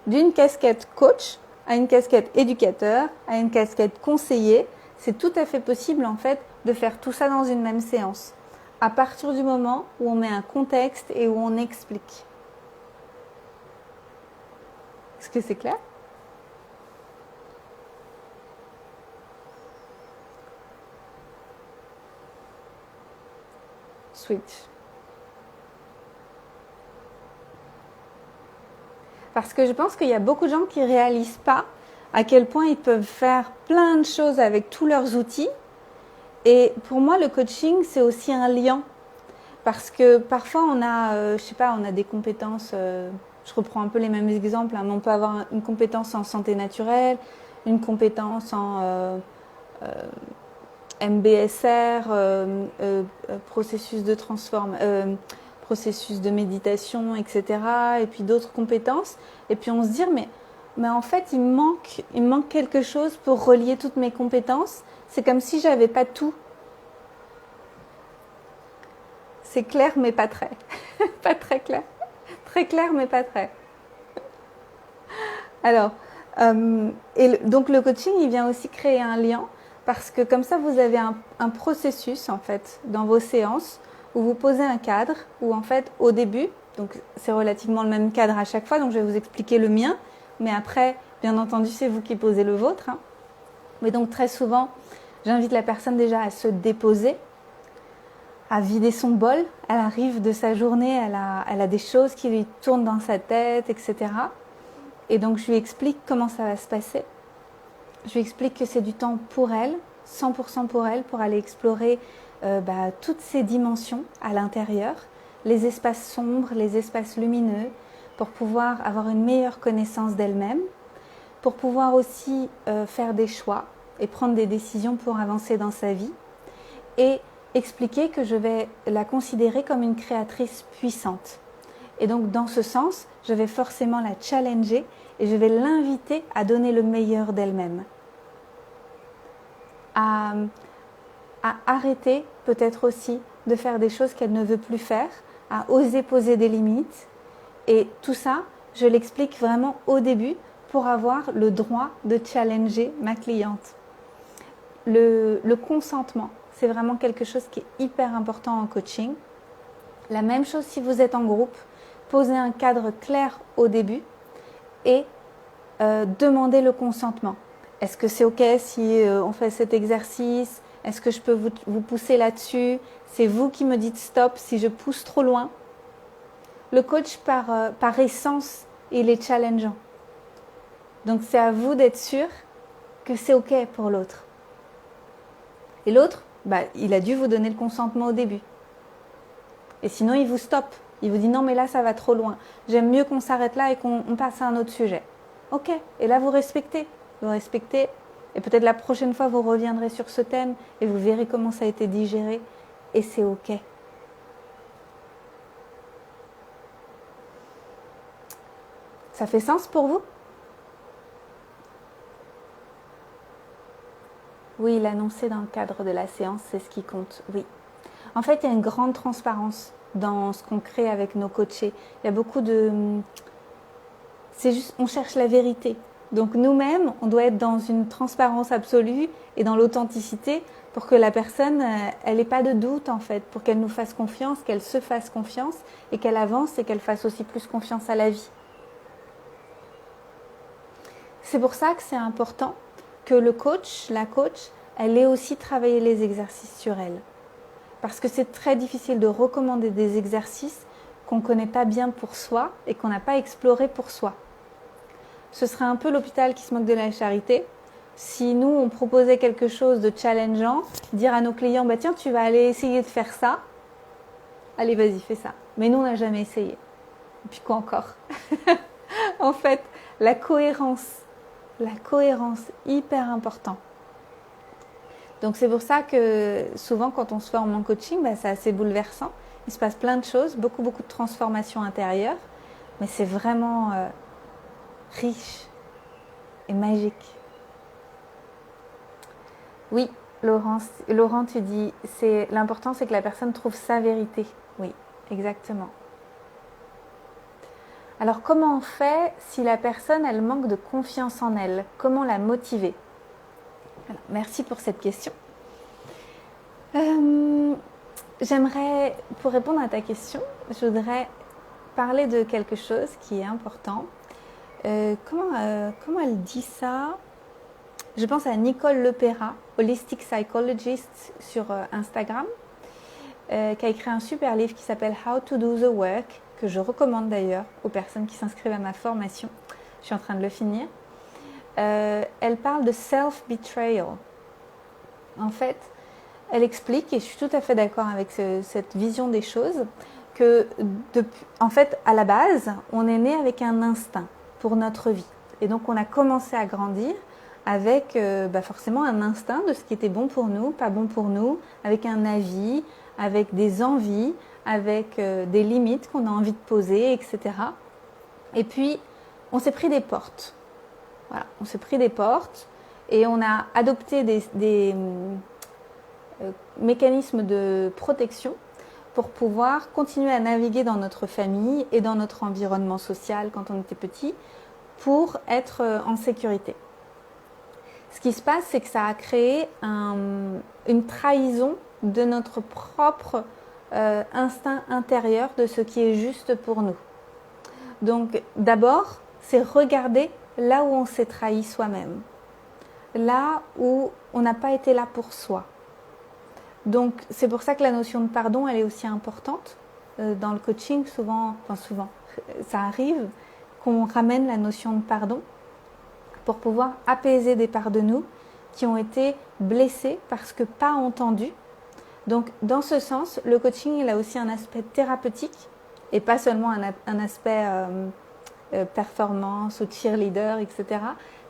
d'une casquette coach à une casquette éducateur, à une casquette conseiller. C'est tout à fait possible en fait de faire tout ça dans une même séance, à partir du moment où on met un contexte et où on explique. Est-ce que c'est clair ? Switch. Parce que je pense qu'il y a beaucoup de gens qui ne réalisent pas à quel point ils peuvent faire plein de choses avec tous leurs outils. Et pour moi, le coaching, c'est aussi un lien. Parce que parfois, on a des compétences, je reprends un peu les mêmes exemples, mais on peut avoir une compétence en santé naturelle, une compétence en MBSR, processus de méditation, etc. Et puis d'autres compétences. Et puis on se dit, mais en fait, il me manque quelque chose pour relier toutes mes compétences. C'est comme si j'avais pas tout. C'est clair, mais pas très. Pas très clair. Très clair, mais pas très. Alors, donc le coaching, il vient aussi créer un lien parce que comme ça, vous avez un processus en fait dans vos séances où vous posez un cadre où en fait au début, donc c'est relativement le même cadre à chaque fois, donc je vais vous expliquer le mien, mais après, bien entendu, c'est vous qui posez le vôtre. Hein. Mais donc très souvent, j'invite la personne déjà à se déposer, à vider son bol. Elle arrive de sa journée, elle a des choses qui lui tournent dans sa tête, etc. Et donc je lui explique comment ça va se passer. Je lui explique que c'est du temps pour elle, 100% pour elle, pour aller explorer toutes ces dimensions à l'intérieur, les espaces sombres, les espaces lumineux, pour pouvoir avoir une meilleure connaissance d'elle-même, pour pouvoir aussi faire des choix et prendre des décisions pour avancer dans sa vie, et expliquer que je vais la considérer comme une créatrice puissante. Et donc dans ce sens, je vais forcément la challenger et je vais l'inviter à donner le meilleur d'elle-même. À arrêter peut-être aussi de faire des choses qu'elle ne veut plus faire, à oser poser des limites. Et tout ça, je l'explique vraiment au début pour avoir le droit de challenger ma cliente. Le consentement, c'est vraiment quelque chose qui est hyper important en coaching. La même chose si vous êtes en groupe, posez un cadre clair au début et demandez le consentement. Est-ce que c'est OK si on fait cet exercice? Est-ce que je peux vous pousser là-dessus? C'est vous qui me dites stop si je pousse trop loin. Le coach, par essence, il est challengeant. Donc c'est à vous d'être sûr que c'est OK pour l'autre. Et l'autre, il a dû vous donner le consentement au début. Et sinon, il vous stoppe. Il vous dit non, mais là, ça va trop loin. J'aime mieux qu'on s'arrête là et qu'on passe à un autre sujet. OK. Et là, vous respectez. Vous respectez. Et peut-être la prochaine fois, vous reviendrez sur ce thème et vous verrez comment ça a été digéré. Et c'est OK. Ça fait sens pour vous? Oui, l'annoncer dans le cadre de la séance, c'est ce qui compte. Oui. En fait, il y a une grande transparence dans ce qu'on crée avec nos coachés. Il y a beaucoup de... C'est juste, on cherche la vérité. Donc nous-mêmes, on doit être dans une transparence absolue et dans l'authenticité pour que la personne, elle n'ait pas de doute en fait, pour qu'elle nous fasse confiance, qu'elle se fasse confiance et qu'elle avance et qu'elle fasse aussi plus confiance à la vie. C'est pour ça que c'est important que le coach, la coach, elle ait aussi travaillé les exercices sur elle. Parce que c'est très difficile de recommander des exercices qu'on ne connaît pas bien pour soi et qu'on n'a pas exploré pour soi. Ce serait un peu l'hôpital qui se moque de la charité. Si nous, on proposait quelque chose de challengeant, dire à nos clients, tiens, tu vas aller essayer de faire ça. Allez, vas-y, fais ça. Mais nous, on n'a jamais essayé. Et puis quoi encore? En fait, la cohérence, hyper important. Donc c'est pour ça que souvent quand on se forme en coaching, c'est assez bouleversant. Il se passe plein de choses, beaucoup de transformations intérieures, mais c'est vraiment riche et magique. Oui, Laurent, tu dis, l'important c'est que la personne trouve sa vérité. Oui, exactement. Alors comment on fait si la personne elle manque de confiance en elle? Comment la motiver? Alors, merci pour cette question. J'aimerais, pour répondre à ta question, je voudrais parler de quelque chose qui est important. Comment elle dit ça? Je pense à Nicole Lepera, Holistic Psychologist sur Instagram, qui a écrit un super livre qui s'appelle How to Do the Work, que je recommande d'ailleurs aux personnes qui s'inscrivent à ma formation. Je suis en train de le finir. Elle parle de self-betrayal. En fait, elle explique, et je suis tout à fait d'accord avec cette vision des choses, que en fait, à la base, on est né avec un instinct pour notre vie. Et donc, on a commencé à grandir avec forcément un instinct de ce qui était bon pour nous, pas bon pour nous, avec un avis, avec des envies, avec des limites qu'on a envie de poser, etc. Et puis, on s'est pris des portes. Voilà, on s'est pris des portes et on a adopté des mécanismes de protection pour pouvoir continuer à naviguer dans notre famille et dans notre environnement social quand on était petit, pour être en sécurité. Ce qui se passe, c'est que ça a créé une trahison de notre propre instinct intérieur de ce qui est juste pour nous. Donc d'abord, c'est regarder là où on s'est trahi soi-même, là où on n'a pas été là pour soi. Donc c'est pour ça que la notion de pardon, elle est aussi importante. Dans le coaching, souvent, ça arrive qu'on ramène la notion de pardon pour pouvoir apaiser des parts de nous qui ont été blessées parce que pas entendues. Donc dans ce sens, le coaching, il a aussi un aspect thérapeutique et pas seulement un aspect performance ou cheerleader, etc.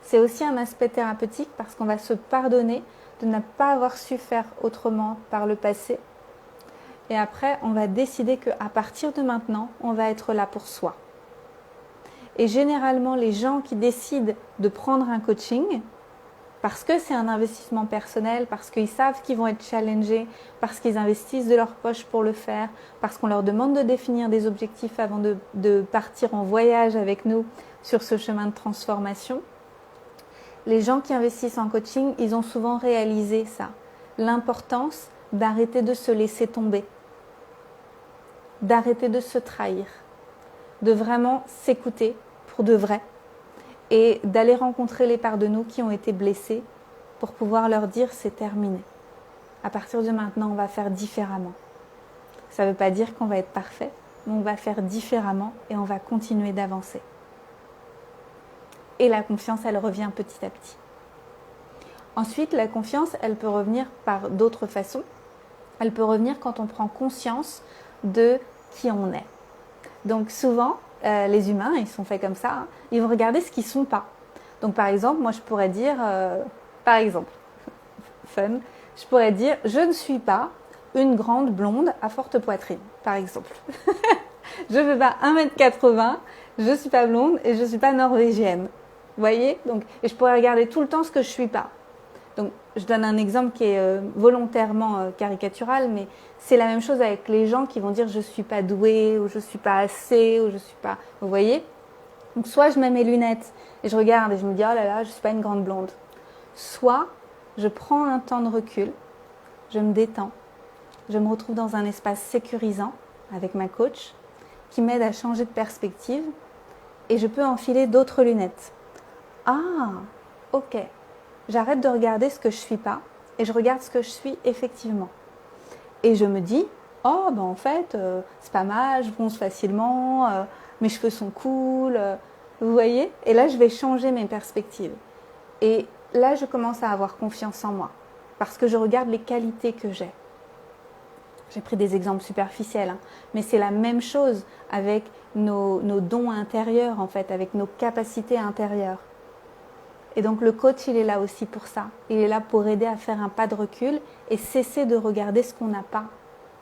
C'est aussi un aspect thérapeutique parce qu'on va se pardonner de ne pas avoir su faire autrement par le passé. Et après, on va décider qu'à partir de maintenant, on va être là pour soi. Et généralement, les gens qui décident de prendre un coaching, parce que c'est un investissement personnel, parce qu'ils savent qu'ils vont être challengés, parce qu'ils investissent de leur poche pour le faire, parce qu'on leur demande de définir des objectifs avant de partir en voyage avec nous sur ce chemin de transformation. Les gens qui investissent en coaching, ils ont souvent réalisé ça, l'importance d'arrêter de se laisser tomber, d'arrêter de se trahir, de vraiment s'écouter pour de vrai et d'aller rencontrer les parts de nous qui ont été blessées pour pouvoir leur dire c'est terminé. À partir de maintenant, on va faire différemment. Ça ne veut pas dire qu'on va être parfait, mais on va faire différemment et on va continuer d'avancer. Et la confiance, elle revient petit à petit. Ensuite, la confiance, elle peut revenir par d'autres façons. Elle peut revenir quand on prend conscience de qui on est. Donc souvent, les humains, ils sont faits comme ça, hein, ils vont regarder ce qu'ils ne sont pas. Donc par exemple, moi je pourrais dire, fun, je pourrais dire, je ne suis pas une grande blonde à forte poitrine, par exemple. Je ne fais pas 1m80, je ne suis pas blonde et je ne suis pas norvégienne. Vous voyez? Donc, et je pourrais regarder tout le temps ce que je ne suis pas. Donc, je donne un exemple qui est volontairement caricatural, mais c'est la même chose avec les gens qui vont dire je ne suis pas douée, ou je ne suis pas assez, ou je ne suis pas... Vous voyez? Donc, soit je mets mes lunettes et je regarde et je me dis oh là là, je ne suis pas une grande blonde. Soit je prends un temps de recul, je me détends, je me retrouve dans un espace sécurisant avec ma coach qui m'aide à changer de perspective et je peux enfiler d'autres lunettes. Ah, ok. J'arrête de regarder ce que je ne suis pas et je regarde ce que je suis effectivement. Et je me dis, oh ben en fait, c'est pas mal, je bronze facilement, mes cheveux sont cool, vous voyez? Et là, je vais changer mes perspectives. Et là, je commence à avoir confiance en moi parce que je regarde les qualités que j'ai. J'ai pris des exemples superficiels, hein, mais c'est la même chose avec nos dons intérieurs, en fait, avec nos capacités intérieures. Et donc le coach, il est là aussi pour ça. Il est là pour aider à faire un pas de recul et cesser de regarder ce qu'on n'a pas,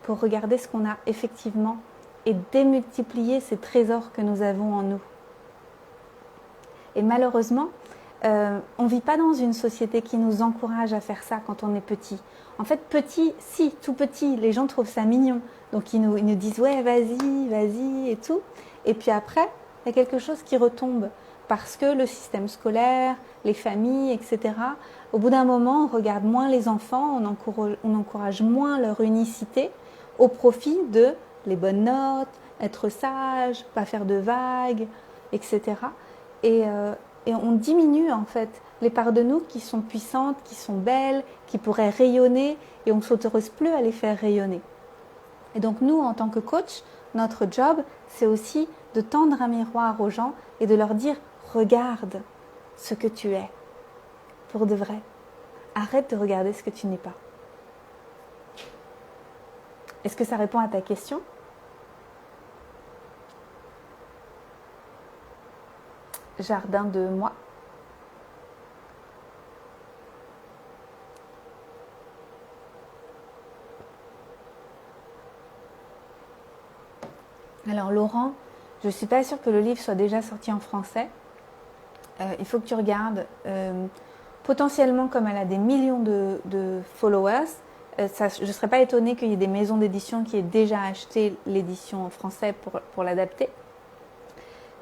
pour regarder ce qu'on a effectivement et démultiplier ces trésors que nous avons en nous. Et malheureusement, on ne vit pas dans une société qui nous encourage à faire ça quand on est petit. En fait, petit, si, tout petit, les gens trouvent ça mignon. Donc ils nous disent ouais, vas-y et tout. Et puis après, il y a quelque chose qui retombe. Parce que le système scolaire, les familles, etc., au bout d'un moment, on regarde moins les enfants, on encourage moins leur unicité au profit de les bonnes notes, être sage, pas faire de vagues, etc. Et on diminue en fait les parts de nous qui sont puissantes, qui sont belles, qui pourraient rayonner et on ne s'autorise plus à les faire rayonner. Et donc nous, en tant que coach, notre job, c'est aussi de tendre un miroir aux gens et de leur dire « Regarde ce que tu es, pour de vrai. Arrête de regarder ce que tu n'es pas. » Est-ce que ça répond à ta question ? Jardin de moi. Alors Laurent, je ne suis pas sûre que le livre soit déjà sorti en français. Il faut que tu regardes. Potentiellement, comme elle a des millions de followers, je ne serais pas étonnée qu'il y ait des maisons d'édition qui aient déjà acheté l'édition en français pour l'adapter.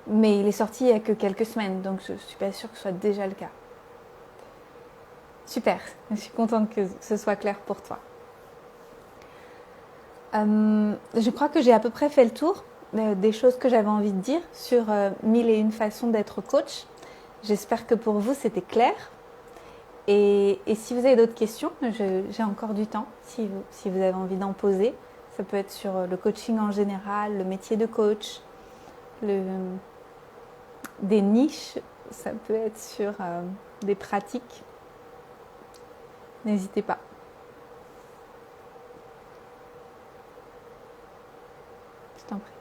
Mais il est sorti il y a que quelques semaines, donc je ne suis pas sûre que ce soit déjà le cas. Super, je suis contente que ce soit clair pour toi. Je crois que j'ai à peu près fait le tour des choses que j'avais envie de dire sur 1001 façons d'être coach. J'espère que pour vous c'était clair. Et si vous avez d'autres questions, j'ai encore du temps si vous avez envie d'en poser. Ça peut être sur le coaching en général, le métier de coach, des niches, ça peut être sur des pratiques. N'hésitez pas. Je t'en prie.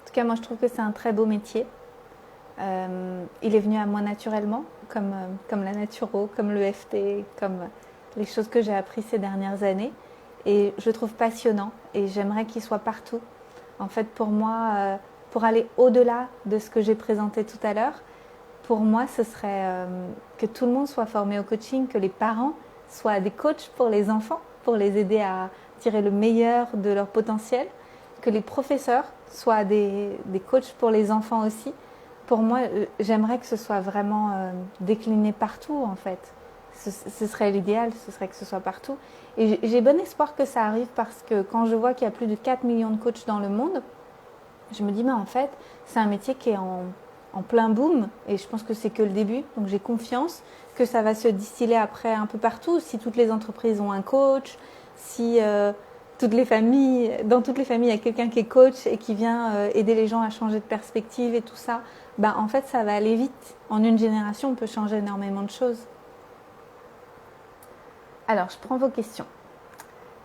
En tout cas, moi je trouve que c'est un très beau métier. Il est venu à moi naturellement, comme la naturo, comme l'EFT, comme les choses que j'ai apprises ces dernières années. Et je le trouve passionnant et j'aimerais qu'il soit partout. En fait, pour moi, pour aller au-delà de ce que j'ai présenté tout à l'heure, pour moi, ce serait que tout le monde soit formé au coaching, que les parents soient des coachs pour les enfants, pour les aider à tirer le meilleur de leur potentiel, que les professeurs soient des coachs pour les enfants aussi. Pour moi, j'aimerais que ce soit vraiment décliné partout, en fait. Ce serait l'idéal, ce serait que ce soit partout. Et j'ai bon espoir que ça arrive parce que quand je vois qu'il y a plus de 4 millions de coachs dans le monde, je me dis, mais en fait, c'est un métier qui est en plein boom et je pense que c'est que le début. Donc j'ai confiance que ça va se distiller après un peu partout. Si toutes les entreprises ont un coach, si dans toutes les familles, il y a quelqu'un qui est coach et qui vient aider les gens à changer de perspective et tout ça, ben, en fait, ça va aller vite. En une génération, on peut changer énormément de choses. Alors, je prends vos questions.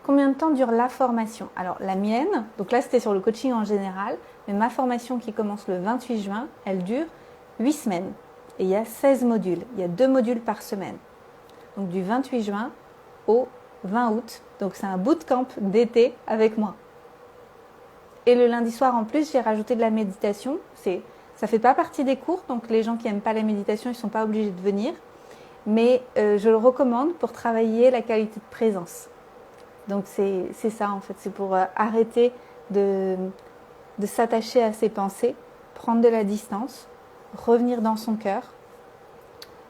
Combien de temps dure la formation? Alors, la mienne, donc là, c'était sur le coaching en général, mais ma formation qui commence le 28 juin, elle dure 8 semaines. Et il y a 16 modules. Il y a 2 modules par semaine. Donc, du 28 juin au 20 août. Donc, c'est un bootcamp d'été avec moi. Et le lundi soir, en plus, j'ai rajouté de la méditation. Ça ne fait pas partie des cours, donc les gens qui n'aiment pas la méditation, ils ne sont pas obligés de venir. Mais je le recommande pour travailler la qualité de présence. Donc c'est ça en fait, c'est pour arrêter de s'attacher à ses pensées, prendre de la distance, revenir dans son cœur,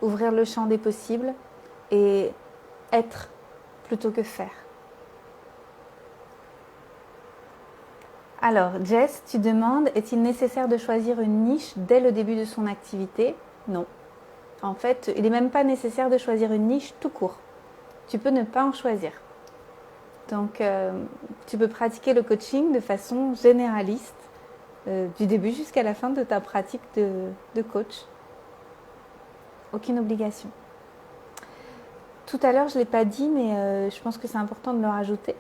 ouvrir le champ des possibles et être plutôt que faire. Alors Jess, tu demandes, est-il nécessaire de choisir une niche dès le début de son activité? Non. En fait, il n'est même pas nécessaire de choisir une niche tout court. Tu peux ne pas en choisir. Donc, tu peux pratiquer le coaching de façon généraliste, du début jusqu'à la fin de ta pratique de coach. Aucune obligation. Tout à l'heure, je ne l'ai pas dit, mais je pense que c'est important de le rajouter,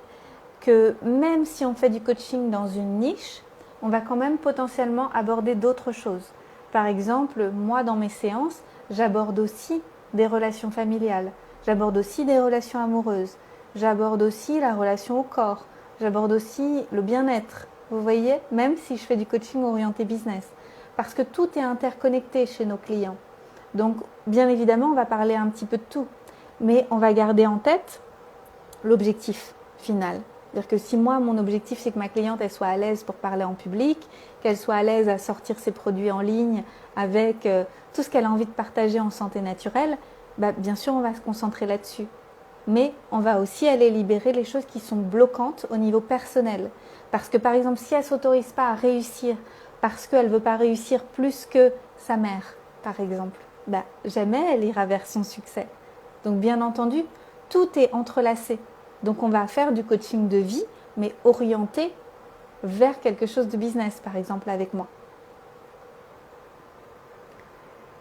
que même si on fait du coaching dans une niche, on va quand même potentiellement aborder d'autres choses. Par exemple, moi, dans mes séances, j'aborde aussi des relations familiales, j'aborde aussi des relations amoureuses, j'aborde aussi la relation au corps, j'aborde aussi le bien-être. Vous voyez, même si je fais du coaching orienté business, parce que tout est interconnecté chez nos clients. Donc, bien évidemment, on va parler un petit peu de tout, mais on va garder en tête l'objectif final. C'est-à-dire que si moi, mon objectif, c'est que ma cliente, elle soit à l'aise pour parler en public, qu'elle soit à l'aise à sortir ses produits en ligne avec tout ce qu'elle a envie de partager en santé naturelle, bah, bien sûr, on va se concentrer là-dessus. Mais on va aussi aller libérer les choses qui sont bloquantes au niveau personnel. Parce que par exemple, si elle ne s'autorise pas à réussir, parce qu'elle ne veut pas réussir plus que sa mère, par exemple, bah, jamais elle ira vers son succès. Donc bien entendu, tout est entrelacé. Donc on va faire du coaching de vie, mais orienté vers quelque chose de business, par exemple avec moi.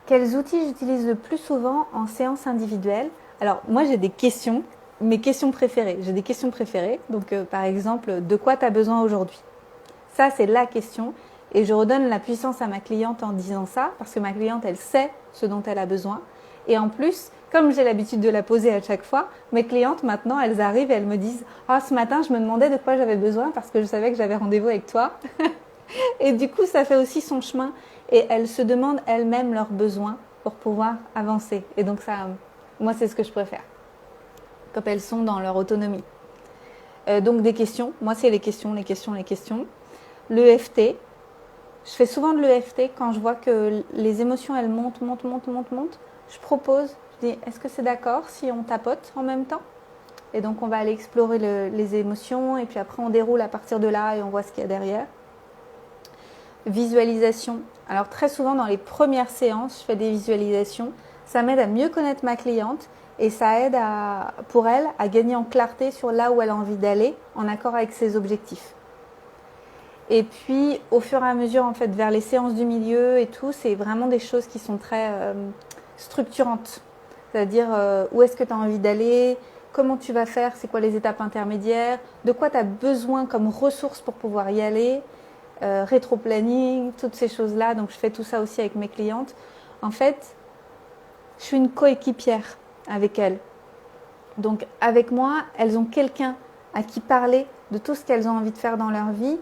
Quels outils j'utilise le plus souvent en séance individuelle? Alors moi j'ai des questions, mes questions préférées. J'ai des questions préférées, donc par exemple, de quoi tu as besoin aujourd'hui? Ça c'est la question et je redonne la puissance à ma cliente en disant ça, parce que ma cliente elle sait ce dont elle a besoin. Et en plus, comme j'ai l'habitude de la poser à chaque fois, mes clientes maintenant elles arrivent et elles me disent « Ah, ce matin je me demandais de quoi j'avais besoin parce que je savais que j'avais rendez-vous avec toi. » Et du coup ça fait aussi son chemin et elles se demandent elles-mêmes leurs besoins pour pouvoir avancer. Et donc ça, moi c'est ce que je préfère, quand elles sont dans leur autonomie. Donc des questions. Moi, c'est les questions, les questions, les questions. L'EFT. Je fais souvent de l'EFT quand je vois que les émotions, elles montent, montent, montent, montent, montent. Je propose, je dis, est-ce que c'est d'accord si on tapote en même temps? Et donc, on va aller explorer les émotions et puis après, on déroule à partir de là et on voit ce qu'il y a derrière. Visualisation. Alors, très souvent, dans les premières séances, je fais des visualisations. Ça m'aide à mieux connaître ma cliente et ça aide pour elle à gagner en clarté sur là où elle a envie d'aller en accord avec ses objectifs. Et puis, au fur et à mesure, en fait, vers les séances du milieu et tout, c'est vraiment des choses qui sont très structurantes. C'est-à-dire, où est-ce que tu as envie d'aller, comment tu vas faire, c'est quoi les étapes intermédiaires, de quoi tu as besoin comme ressources pour pouvoir y aller, rétro-planning, toutes ces choses-là. Donc, je fais tout ça aussi avec mes clientes. En fait, je suis une coéquipière avec elles. Donc, avec moi, elles ont quelqu'un à qui parler de tout ce qu'elles ont envie de faire dans leur vie.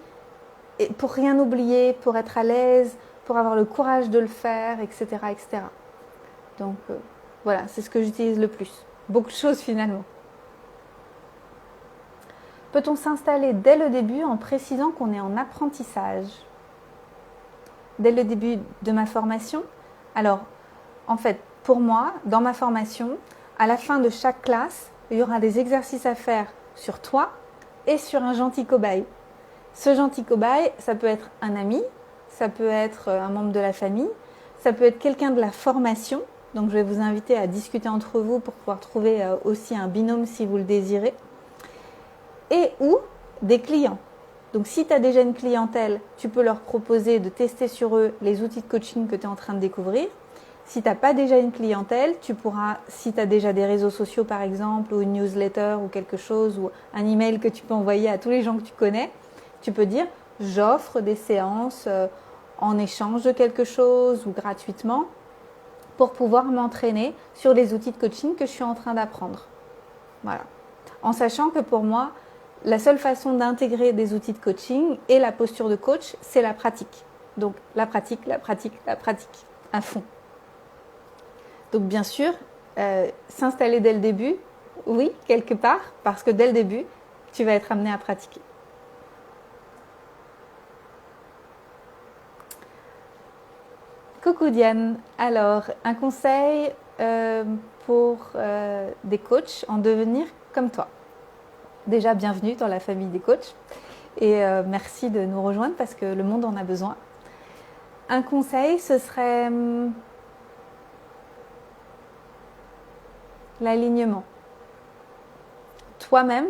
Et pour rien oublier, pour être à l'aise, pour avoir le courage de le faire, etc. etc. Donc voilà, c'est ce que j'utilise le plus. Beaucoup de choses finalement. Peut-on s'installer dès le début en précisant qu'on est en apprentissage? Dès le début de ma formation? Alors, en fait, pour moi, dans ma formation, à la fin de chaque classe, il y aura des exercices à faire sur toi et sur un gentil cobaye. Ce gentil cobaye, ça peut être un ami, ça peut être un membre de la famille, ça peut être quelqu'un de la formation. Donc, je vais vous inviter à discuter entre vous pour pouvoir trouver aussi un binôme si vous le désirez. Et ou des clients. Donc, si tu as déjà une clientèle, tu peux leur proposer de tester sur eux les outils de coaching que tu es en train de découvrir. Si tu n'as pas déjà une clientèle, tu pourras, si tu as déjà des réseaux sociaux par exemple, ou une newsletter ou quelque chose, ou un email que tu peux envoyer à tous les gens que tu connais, tu peux dire j'offre des séances en échange de quelque chose ou gratuitement pour pouvoir m'entraîner sur les outils de coaching que je suis en train d'apprendre. Voilà. En sachant que pour moi, la seule façon d'intégrer des outils de coaching et la posture de coach, c'est la pratique. Donc la pratique, la pratique, la pratique, à fond. Donc bien sûr, s'installer dès le début, oui, quelque part, parce que dès le début, tu vas être amené à pratiquer. Coucou Diane, alors un conseil pour des coachs en devenir comme toi. Déjà, bienvenue dans la famille des coachs et merci de nous rejoindre parce que le monde en a besoin. Un conseil, ce serait l'alignement. Toi-même,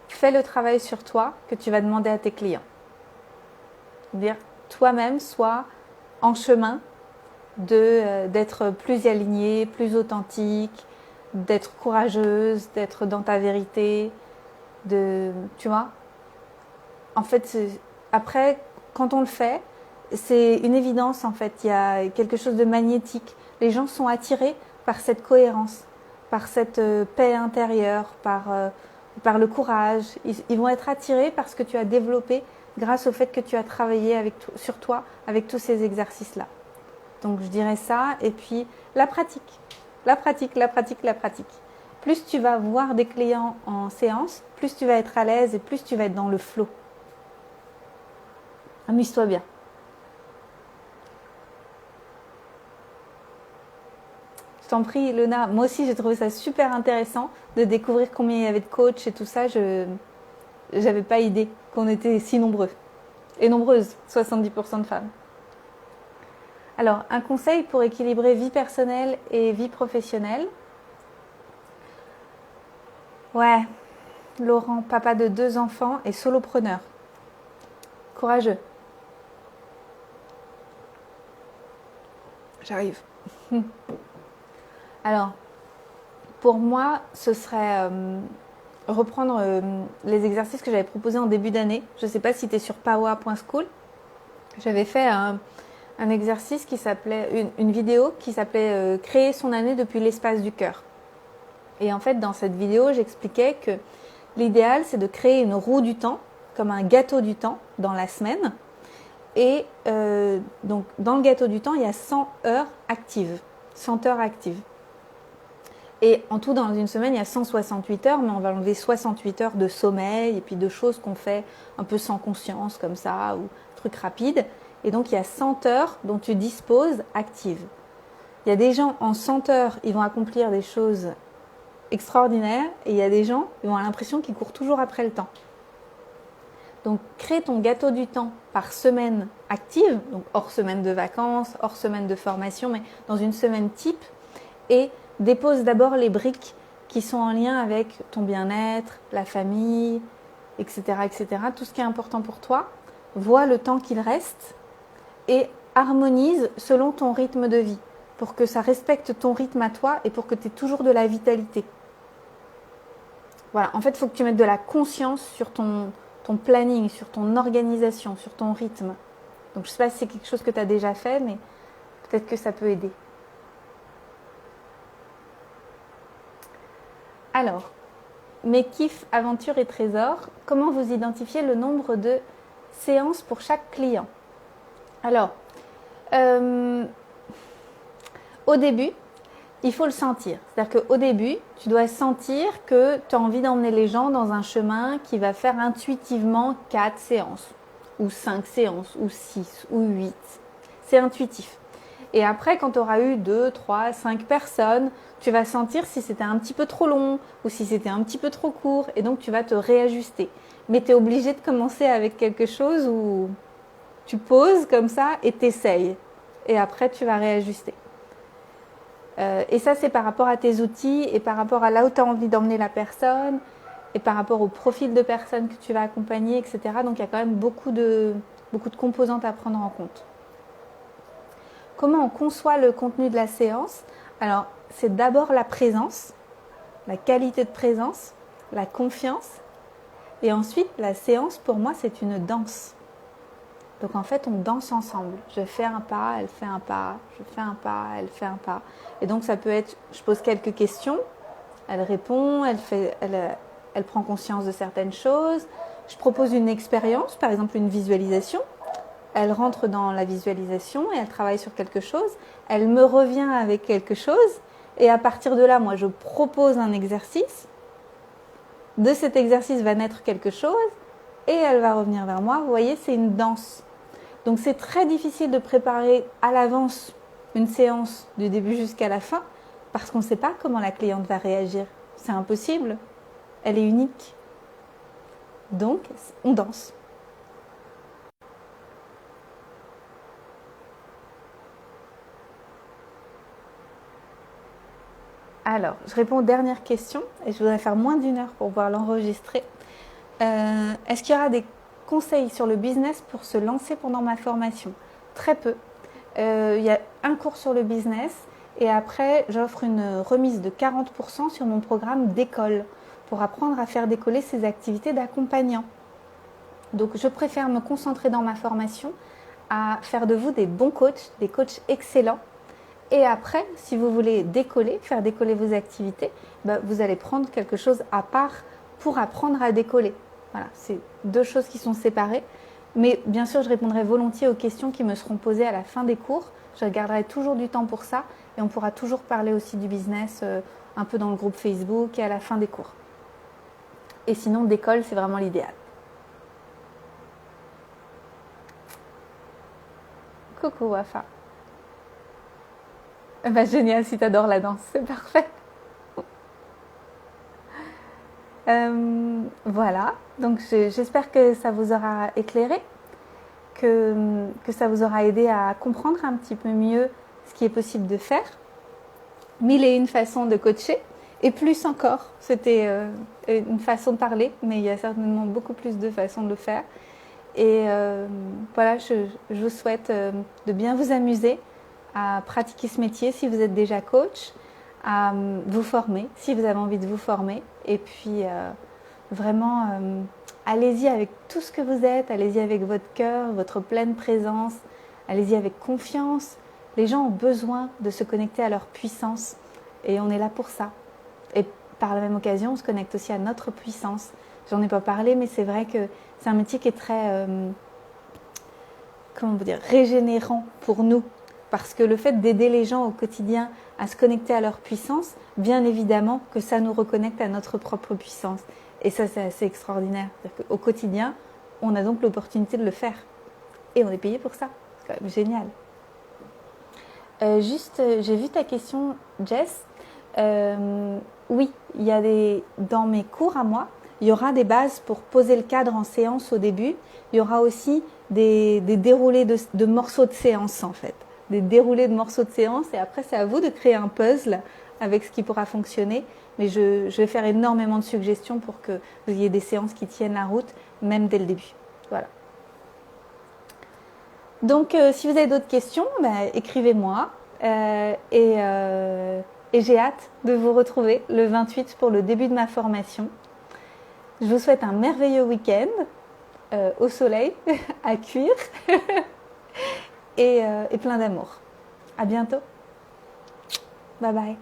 fais le travail sur toi que tu vas demander à tes clients. C'est-à-dire, toi-même, sois en chemin d'être plus alignée, plus authentique, d'être courageuse, d'être dans ta vérité, tu vois. En fait, après, quand on le fait, c'est une évidence en fait. Il y a quelque chose de magnétique. Les gens sont attirés par cette cohérence, par cette paix intérieure, par le courage. Ils vont être attirés par ce que tu as développé grâce au fait que tu as travaillé sur toi avec tous ces exercices-là. Donc je dirais ça, et puis la pratique, la pratique, la pratique, la pratique. Plus tu vas voir des clients en séance, plus tu vas être à l'aise et plus tu vas être dans le flow. Amuse-toi bien. Je t'en prie, Lena. Moi aussi, j'ai trouvé ça super intéressant de découvrir combien il y avait de coachs et tout ça. Je n'avais pas idée qu'on était si nombreux. Et nombreuses, 70% de femmes. Alors, un conseil pour équilibrer vie personnelle et vie professionnelle. Ouais, Laurent, papa de 2 enfants et solopreneur. Courageux. J'arrive. Alors, pour moi, ce serait reprendre les exercices que j'avais proposés en début d'année. Je ne sais pas si tu es sur power.school. J'avais fait un exercice qui s'appelait, une vidéo qui s'appelait Créer son année depuis l'espace du cœur. Et en fait, dans cette vidéo, j'expliquais que l'idéal, c'est de créer une roue du temps, comme un gâteau du temps, dans la semaine. Et donc, dans le gâteau du temps, il y a 100 heures actives. 100 heures actives. Et en tout, dans une semaine, il y a 168 heures, mais on va enlever 68 heures de sommeil et puis de choses qu'on fait un peu sans conscience, comme ça, ou trucs rapides. Et donc, il y a 100 heures dont tu disposes actives. Il y a des gens, en 100 heures, ils vont accomplir des choses extraordinaires, et il y a des gens, ils vont avoir l'impression qu'ils courent toujours après le temps. Donc, crée ton gâteau du temps par semaine active, donc hors semaine de vacances, hors semaine de formation, mais dans une semaine type, et dépose d'abord les briques qui sont en lien avec ton bien-être, la famille, etc., etc., tout ce qui est important pour toi. Vois le temps qu'il reste et harmonise selon ton rythme de vie pour que ça respecte ton rythme à toi et pour que tu aies toujours de la vitalité. Voilà, en fait, il faut que tu mettes de la conscience sur ton planning, sur ton organisation, sur ton rythme. Donc, je ne sais pas si c'est quelque chose que tu as déjà fait, mais peut-être que ça peut aider. Alors, mes kiffs, aventures et trésors, comment vous identifiez le nombre de séances pour chaque client? Alors, au début, il faut le sentir. C'est-à-dire qu'au début, tu dois sentir que tu as envie d'emmener les gens dans un chemin qui va faire intuitivement 4 séances, ou 5 séances, ou 6, ou 8. C'est intuitif. Et après, quand tu auras eu 2, 3, 5 personnes, tu vas sentir si c'était un petit peu trop long ou si c'était un petit peu trop court. Et donc, tu vas te réajuster. Mais tu es obligé de commencer avec quelque chose où tu poses comme ça et t'essayes. Et après, tu vas réajuster. Et ça, c'est par rapport à tes outils et par rapport à là où tu as envie d'emmener la personne et par rapport au profil de personne que tu vas accompagner, etc. Donc, il y a quand même beaucoup de composantes à prendre en compte. Comment on conçoit le contenu de la séance? Alors, c'est d'abord la présence, la qualité de présence, la confiance. Et ensuite, la séance, pour moi, c'est une danse. Donc, en fait, on danse ensemble. Je fais un pas, elle fait un pas, je fais un pas, elle fait un pas. Et donc, ça peut être, je pose quelques questions, elle répond, elle prend conscience de certaines choses. Je propose une expérience, par exemple une visualisation. Elle rentre dans la visualisation et elle travaille sur quelque chose. Elle me revient avec quelque chose. Et à partir de là, moi, je propose un exercice. De cet exercice va naître quelque chose. Et elle va revenir vers moi. Vous voyez, c'est une danse. Donc, c'est très difficile de préparer à l'avance une séance du début jusqu'à la fin parce qu'on ne sait pas comment la cliente va réagir. C'est impossible. Elle est unique. Donc, on danse. Alors, je réponds aux dernières questions et je voudrais faire moins d'1 heure pour pouvoir l'enregistrer. Est-ce qu'il y aura des conseils sur le business pour se lancer pendant ma formation? Très peu. Il y a un cours sur le business et après, j'offre une remise de 40% sur mon programme d'école pour apprendre à faire décoller ses activités d'accompagnant. Donc, je préfère me concentrer dans ma formation à faire de vous des bons coachs, des coachs excellents. Et après, si vous voulez décoller, faire décoller vos activités, vous allez prendre quelque chose à part pour apprendre à décoller. Voilà, c'est 2 choses qui sont séparées. Mais bien sûr, je répondrai volontiers aux questions qui me seront posées à la fin des cours. Je garderai toujours du temps pour ça et on pourra toujours parler aussi du business un peu dans le groupe Facebook et à la fin des cours. Et sinon, d'école, c'est vraiment l'idéal. Coucou Wafa. Génial, si tu adores la danse, c'est parfait. Voilà, donc j'espère que ça vous aura éclairé, que ça vous aura aidé à comprendre un petit peu mieux ce qui est possible de faire. 1001 façons de coacher, et plus encore. C'était une façon de parler, mais il y a certainement beaucoup plus de façons de le faire. Et voilà, je vous souhaite de bien vous amuser à pratiquer ce métier si vous êtes déjà coach, à vous former si vous avez envie de vous former. Et puis vraiment, allez-y avec tout ce que vous êtes, allez-y avec votre cœur, votre pleine présence, allez-y avec confiance. Les gens ont besoin de se connecter à leur puissance et on est là pour ça. Et par la même occasion, on se connecte aussi à notre puissance. J'en ai pas parlé, mais c'est vrai que c'est un métier qui est très, comment vous dire, régénérant pour nous. Parce que le fait d'aider les gens au quotidien à se connecter à leur puissance, bien évidemment que ça nous reconnecte à notre propre puissance. Et ça, c'est assez extraordinaire. C'est-à-dire qu'au quotidien, on a donc l'opportunité de le faire. Et on est payé pour ça. C'est quand même génial. J'ai vu ta question, Jess. Oui, dans mes cours à moi, il y aura des bases pour poser le cadre en séance au début. Il y aura aussi des déroulés de morceaux de séance, en fait. Des déroulés de morceaux de séance. Et après, c'est à vous de créer un puzzle avec ce qui pourra fonctionner. Mais je vais faire énormément de suggestions pour que vous ayez des séances qui tiennent la route, même dès le début. Voilà. Donc, si vous avez d'autres questions, écrivez-moi. Et j'ai hâte de vous retrouver le 28 pour le début de ma formation. Je vous souhaite un merveilleux week-end au soleil, à cuire et plein d'amour. À bientôt. Bye bye.